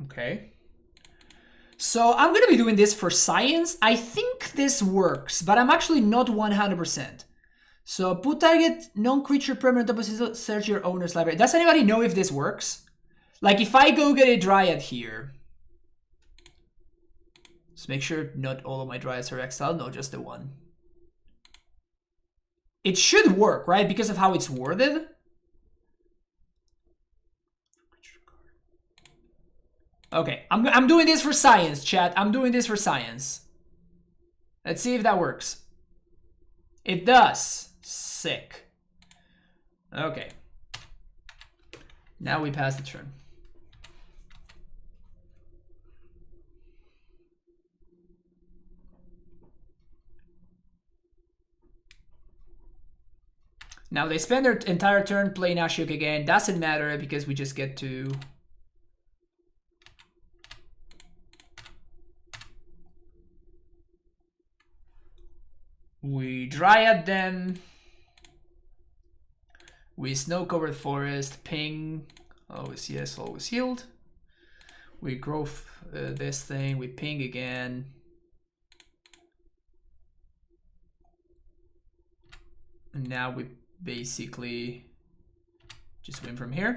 Okay. So I'm going to be doing this for science. I think this works, but I'm actually not 100%. So put target non-creature permanent opposite, search your owner's library. Does anybody know if this works? Like, if I go get a Dryad here. Let's make sure not all of my Dryads are exiled. No, just the one. It should work, right? Because of how it's worded. Okay, I'm doing this for science, chat. I'm doing this for science. Let's see if that works. It does. Sick. Okay. Now we pass the turn. Now they spend their entire turn playing Ashok again. Doesn't matter because we just get to... We Dryad them. We Snow-Covered Forest, ping. Always yes, always healed. We growth this thing, we ping again. And now we basically just win from here.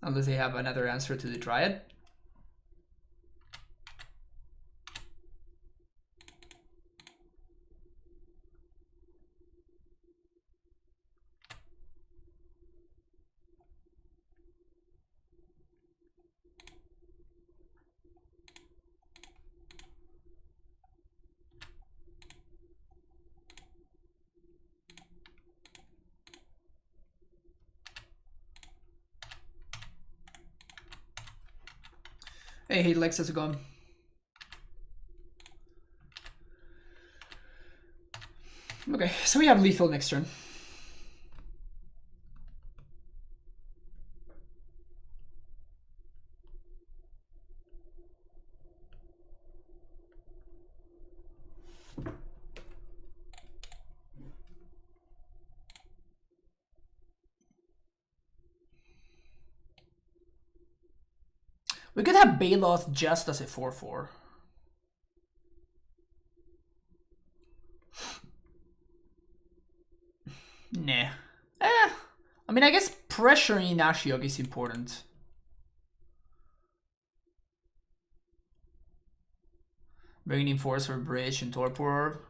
Unless they have another answer to the Dryad. Hey Lex, how's it going? Okay, so we have lethal next turn. We could have Baloth just as a 4/4. Nah. I mean, I guess pressuring Ashiok is important. Bringing in force for Bridge and Torpor.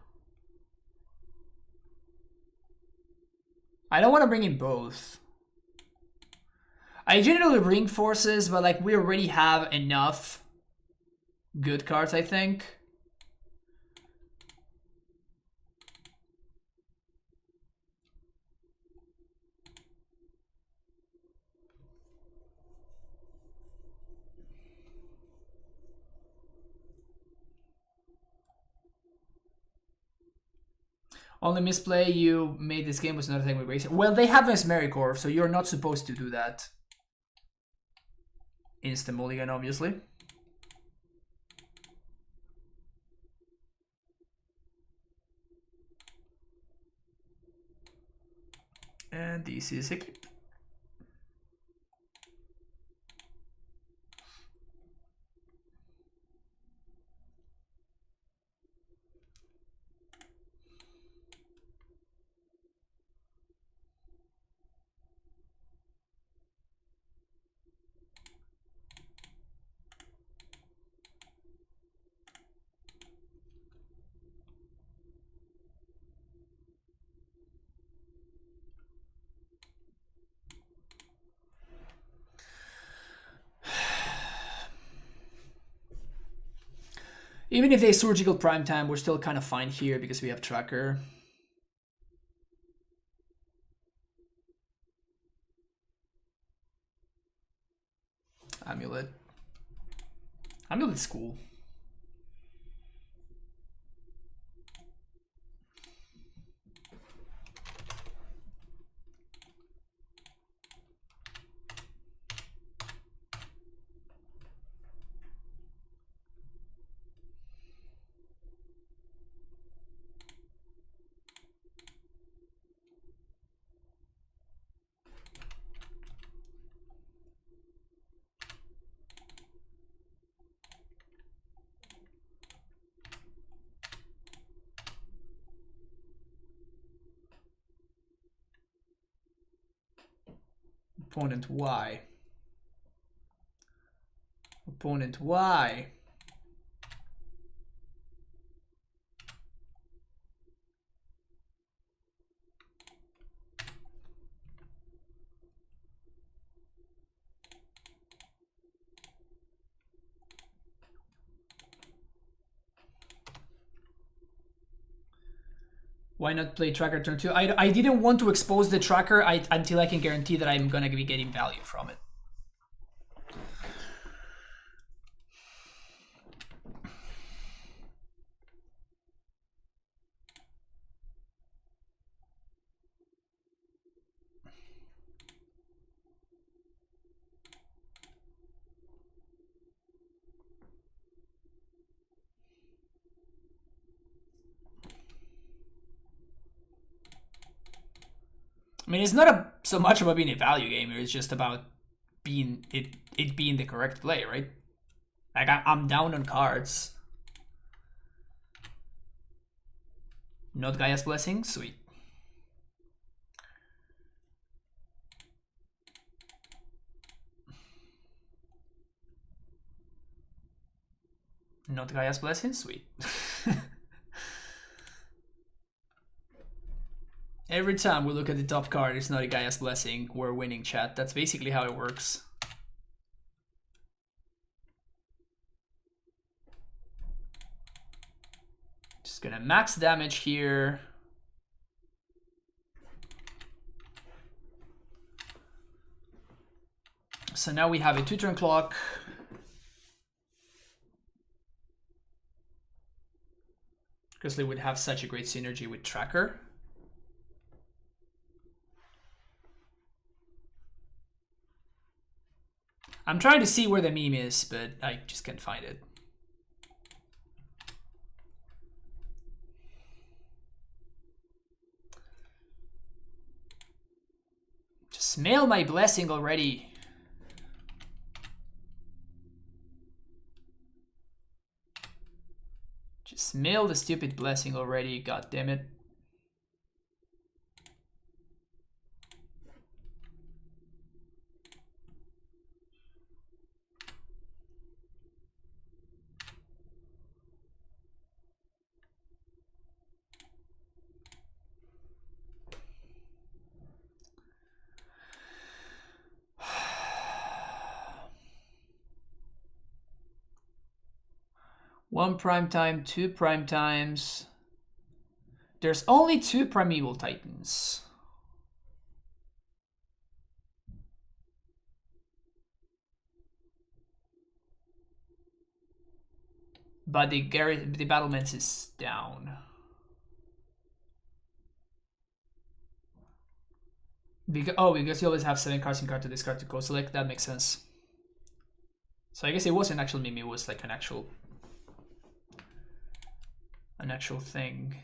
I don't want to bring in both. I generally bring forces, but like we already have enough good cards, I think. Only misplay you made this game was another thing with Grace. Well, they have Mesmericorp, so you're not supposed to do that. Instant mulligan, obviously. And this is it. Even if they surgical prime time, we're still kind of fine here because we have tracker. AmuLIT. AmuLIT's cool. Opponent Y. Opponent Y. Why not play tracker turn 2? I didn't want to expose the tracker until I can guarantee that I'm gonna be getting value from it. I mean, it's not so much about being a value gamer. It's just about being it being the correct play, right? Like I'm down on cards. Not Gaia's Blessing, sweet. Not Gaia's Blessing, sweet. Every time we look at the top card, it's not a Gaia's Blessing, we're winning, chat. That's basically how it works. Just gonna max damage here. So now we have a 2-turn clock. because they would have such a great synergy with Tracker. I'm trying to see where the meme is, but I just can't find it. Just mail my blessing already. Just mail the stupid blessing already, god damn it. One prime time, two prime times. There's only 2 Primeval Titans. But the battlements is down. Because you always have 7 cards in card to discard to co-select. That makes sense. So I guess it wasn't an actual meme, it was like an actual thing.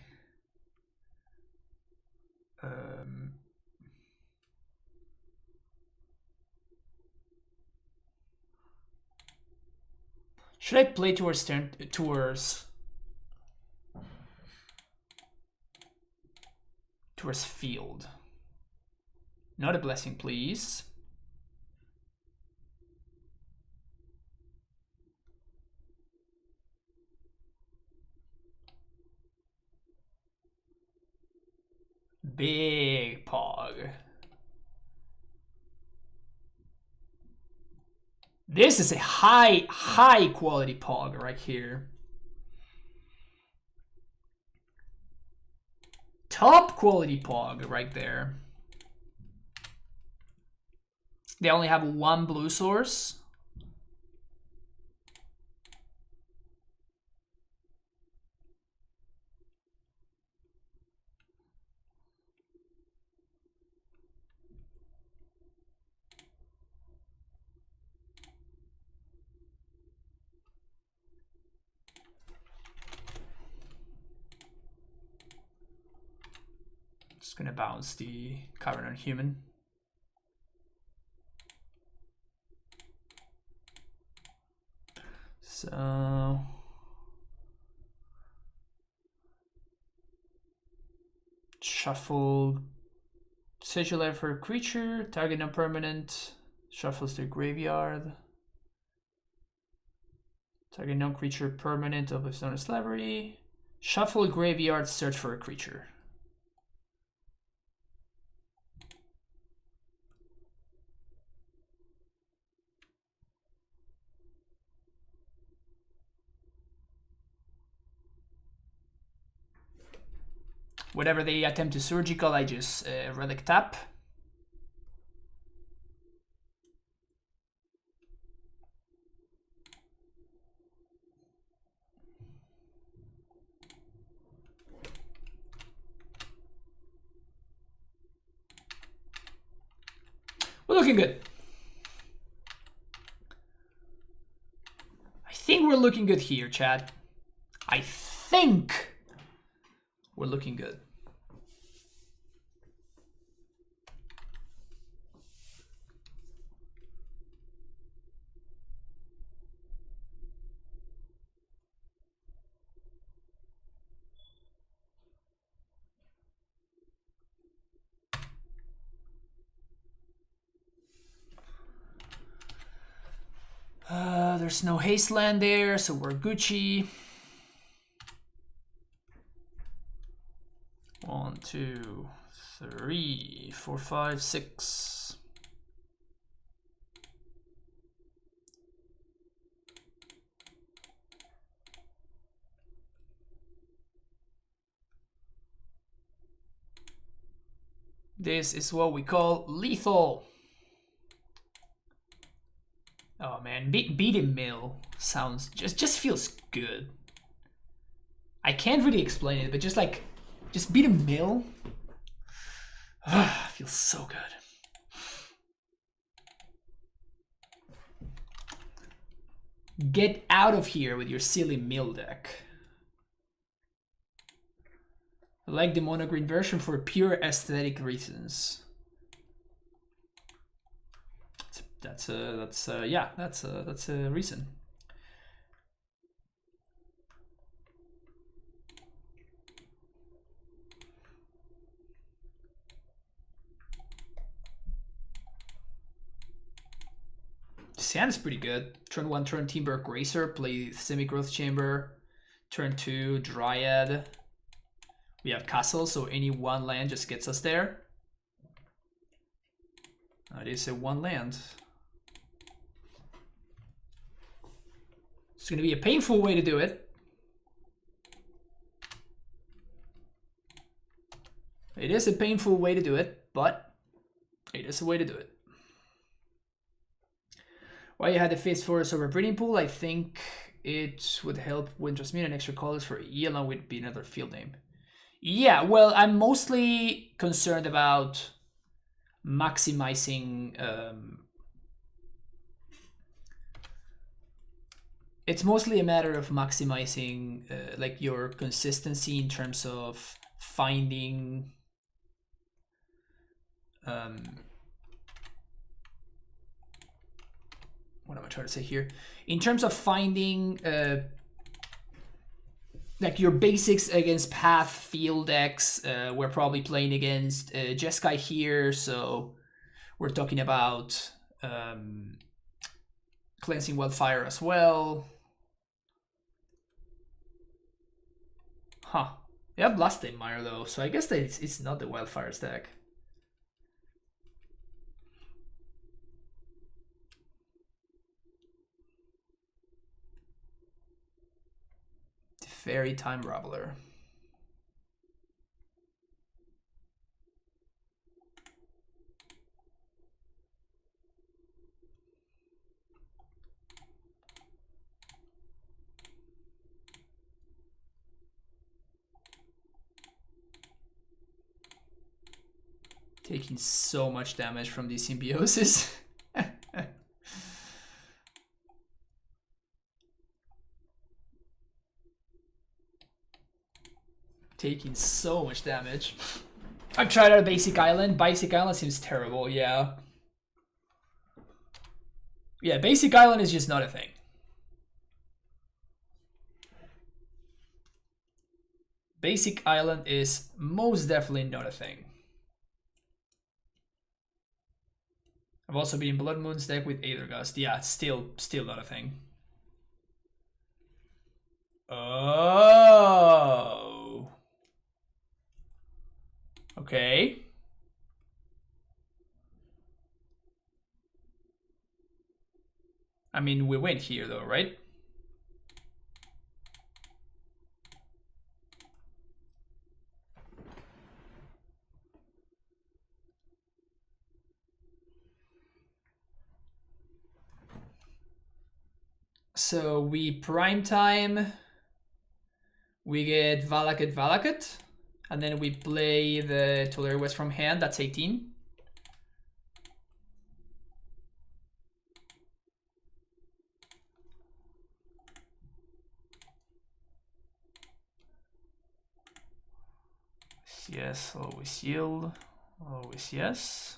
Should I play towards field? Not a blessing, please. Big Pog. This is a high quality Pog right here. Top quality Pog right there. They only have 1 blue source. Just gonna bounce the Covenant Human. So shuffle Sigillary for a creature, target non-permanent, shuffles their graveyard. Target non-creature permanent of its own slavery. Shuffle graveyard, search for a creature. Whenever they attempt to surgical, I just relic tap. We're looking good. I think we're looking good here, chat. I think we're looking good. There's no haste land there, so we're Gucci. 1, 2, 3, 4, 5, 6. This is what we call lethal. Oh man, beat him mill sounds just feels good. I can't really explain it, but just beat a mill. Feels so good. Get out of here with your silly mill deck. I like the mono green version for pure aesthetic reasons. That's a reason. Sand's pretty good. Turn 1, Turntimber, Grazer, play Semi-Growth Chamber. Turn 2, Dryad. We have Castle, so any one land just gets us there. It is a one land. It's going to be a painful way to do it. It is a painful way to do it, but it is a way to do it. Why you had the Fist Forest over Breeding Pool? I think it would help with transmute and extra colors for E along with be another field name. Yeah, well, I'm mostly concerned about maximizing. It's mostly a matter of maximizing like your consistency in terms of finding. What am I trying to say here? In terms of finding like your basics against path field decks, we're probably playing against Jeskai here, so we're talking about Cleansing Wildfire as well. Huh. Yeah, Blasting Mire though, so I guess that it's not the Wildfire stack. Fairy Time Raveler. Taking so much damage from the Symbiosis. Taking so much damage. I've tried out Basic Island. Basic Island seems terrible, yeah. Yeah, Basic Island is just not a thing. Basic Island is most definitely not a thing. I've also been in Blood Moon's deck with Aethergust. Yeah, still not a thing. Oh. Okay. I mean, we went here though, right? So we prime time, we get Valakut, and then we play the Tulare West from hand, that's 18. Yes, always yield, always yes.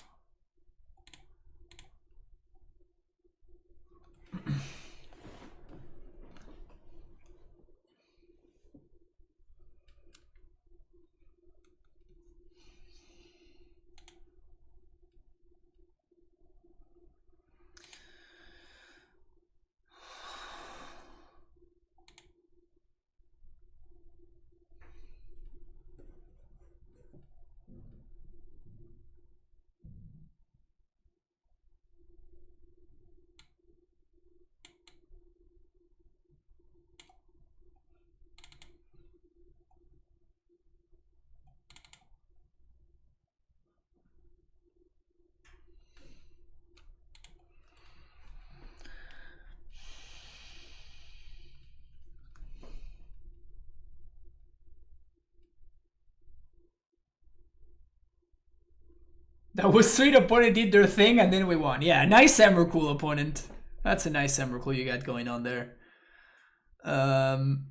That was sweet. Opponent did their thing and then we won. Yeah, nice Emrakul opponent. That's a nice Emrakul you got going on there. I'm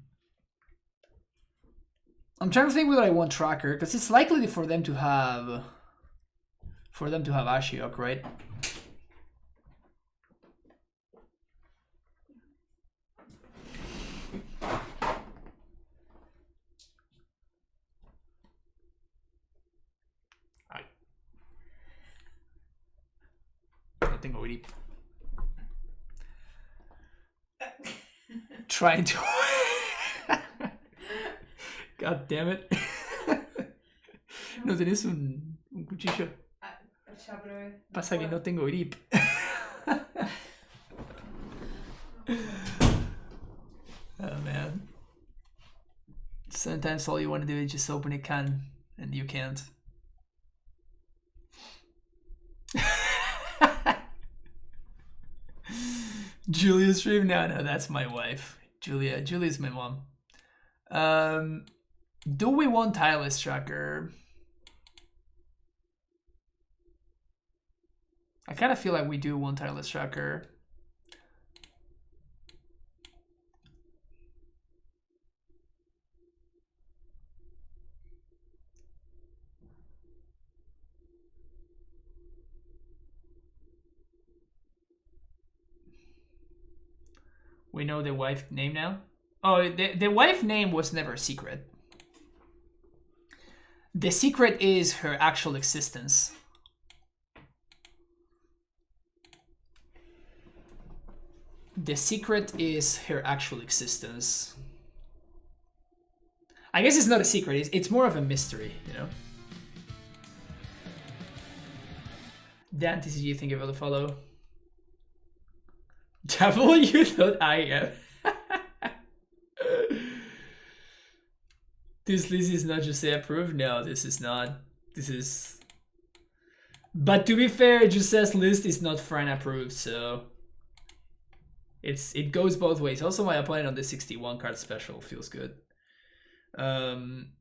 trying to think whether I want Tracker because it's likely for them to have Ashiok, right? Tengo grip. Trying to. God damn it. ¿No tenés un cuchillo? Pasa que no tengo grip. Oh man. Sometimes all you want to do is just open a can and you can't. Julia's stream? No, that's my wife. Julia's my mom. Do we want Tireless Tracker? I kind of feel like we do want Tireless Tracker. We know the wife name now? Oh, the wife name was never a secret. The secret is her actual existence. The secret is her actual existence. I guess it's not a secret, it's more of a mystery, you know? Dan TCG, thank you for the follow. Devil, you thought I am. This list is not Jose approved? No, this is not. This is... But to be fair, Jose's list is not Fran approved, so... It goes both ways. Also, my opponent on the 61 card special feels good. Am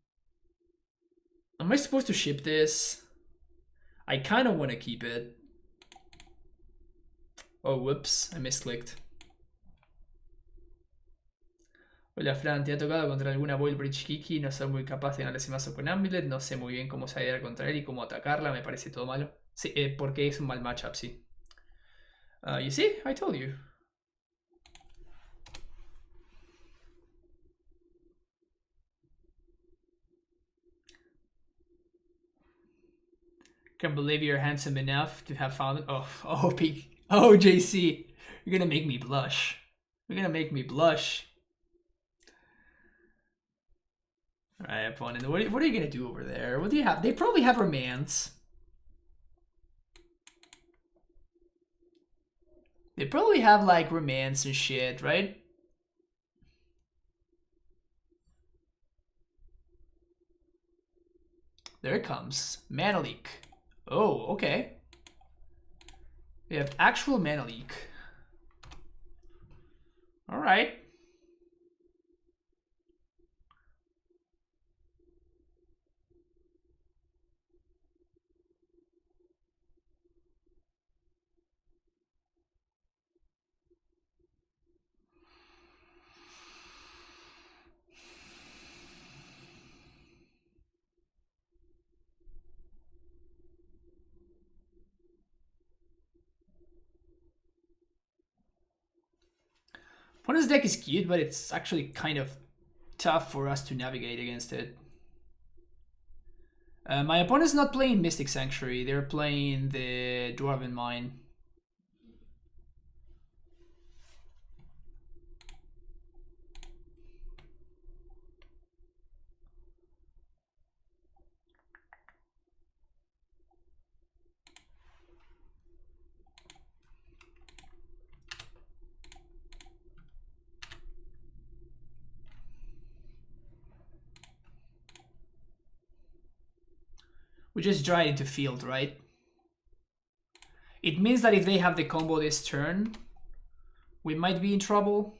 I supposed to ship this? I kind of want to keep it. Oh, whoops, I misclicked. Hola Fran, ¿te ha tocado contra alguna Boil Bridge Kiki? No soy muy capaz de ganar ese mazo con AmuLIT. No sé muy bien cómo salir contra él y cómo atacarla. Me parece todo malo. Sí, porque es un mal matchup, sí. You see? I told you. Can't believe you're handsome enough to have found it. Oh, JC. You're gonna make me blush. You're gonna make me blush. Alright, opponent. What are you gonna do over there? What do you have? They probably have Romance. They probably have like Romance and shit, right? There it comes. Mana Leak. Oh, okay. They have actual Mana Leak. Alright. Opponent's deck is cute, but it's actually kind of tough for us to navigate against it. My opponent's not playing Mystic Sanctuary, they're playing the Dwarven Mine. We just dry into field, right? It means that if they have the combo this turn, we might be in trouble.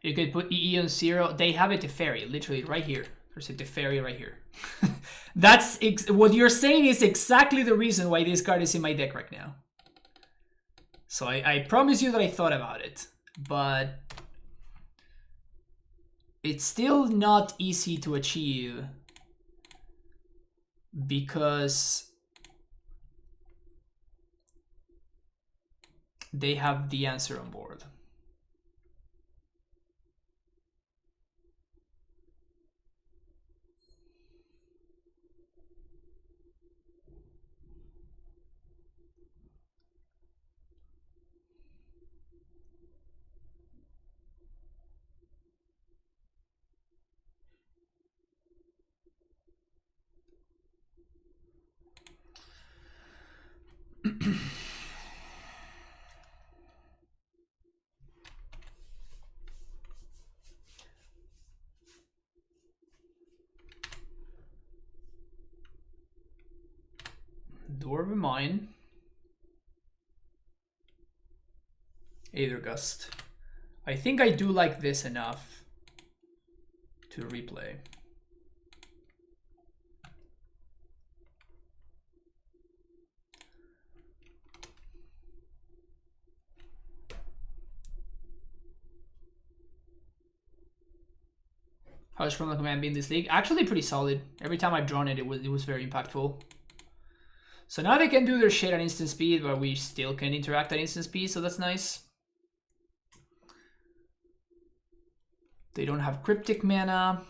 You could put EE on 0. They have a Teferi, literally right here. There's a Teferi right here. That's what you're saying is exactly the reason why this card is in my deck right now. So I promise you that I thought about it, but it's still not easy to achieve because they have the answer on board. Dwarven Mine. Aether Gust. I think I do like this enough to replay. How's From the Command been this league? Actually pretty solid. Every time I've drawn it, it was very impactful. So now they can do their shit at instant speed, but we still can interact at instant speed, so that's nice. They don't have Cryptic mana.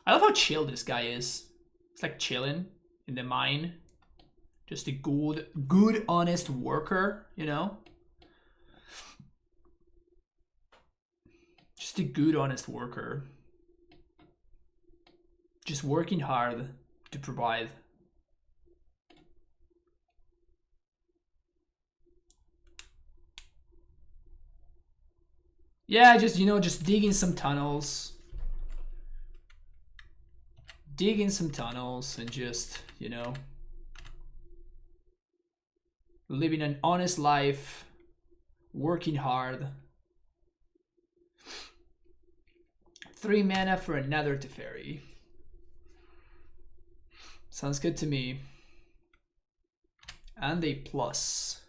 I love how chill this guy is. It's like chilling in the mine. Just a good, honest worker, you know? Just a good, honest worker. Just working hard to provide. Yeah, just, you know, just digging some tunnels. Digging some tunnels and just, you know, living an honest life, working hard. 3 mana for another Teferi. Sounds good to me. And a plus.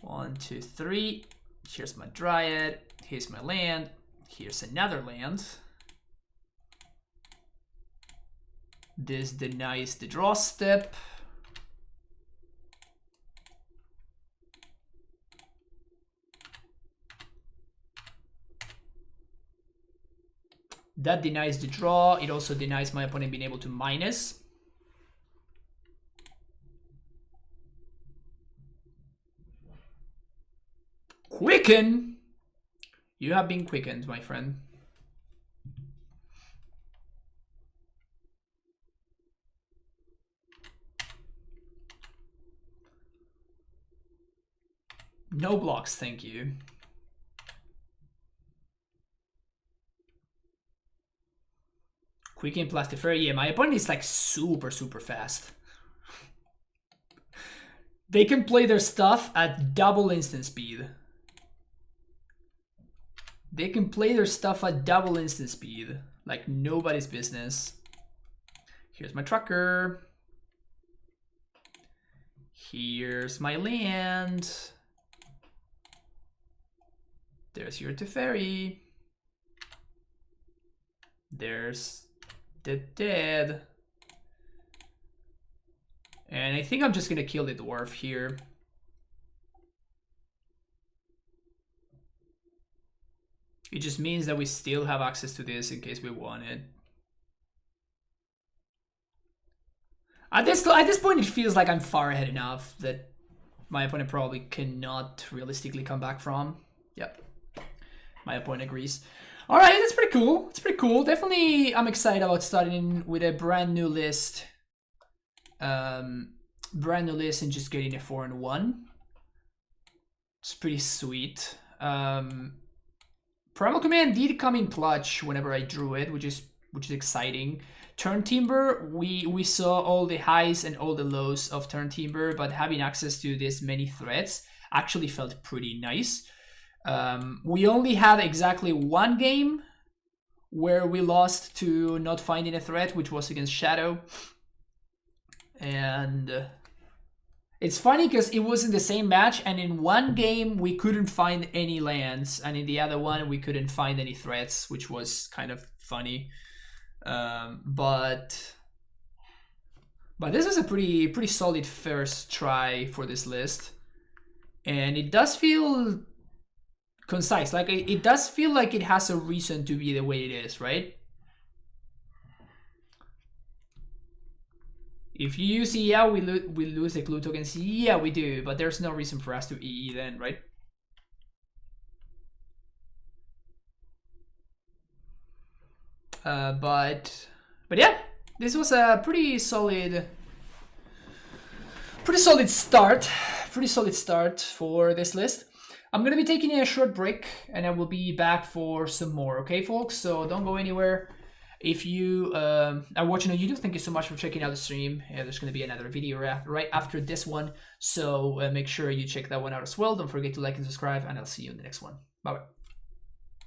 1, 2, 3. Here's my Dryad. Here's my land. Here's another land. This denies the draw step. That denies the draw. It also denies my opponent being able to minus. Quicken! You have been quickened, my friend. No blocks, thank you. Quicken plus Teferi. Yeah, my opponent is like super fast. They can play their stuff at double instant speed. They can play their stuff at double instant speed. Like nobody's business. Here's my trucker. Here's my land. There's your Teferi. There's the dead. And I think I'm just gonna kill the dwarf here. It just means that we still have access to this in case we want it. At this point, it feels like I'm far ahead enough that my opponent probably cannot realistically come back from. Yep. My opponent agrees. All right, that's pretty cool. It's pretty cool. Definitely, I'm excited about starting with a brand new list. And just getting a 4-1. It's pretty sweet. Primal Command did come in clutch whenever I drew it, which is which is exciting. Turntimber, we saw all the highs and all the lows of Turntimber, but having access to this many threats actually felt pretty nice. We only had exactly one game where we lost to not finding a threat, which was against Shadow. And it's funny because it was in the same match, and in one game we couldn't find any lands, and in the other one we couldn't find any threats, which was kind of funny. But this is a pretty solid first try for this list, and it does feel concise. Like it does feel like it has a reason to be the way it is, right? If you use EE, we lose the clue tokens. Yeah, we do, but there's no reason for us to EE then, right? But yeah, this was a pretty solid start. Pretty solid start for this list. I'm gonna be taking a short break, and I will be back for some more. Okay, folks? So don't go anywhere. If you are watching on YouTube, thank you so much for checking out the stream. There's going to be another video right after this one, so make sure you check that one out as well. Don't forget to like and subscribe, and I'll see you in the next one. Bye-bye.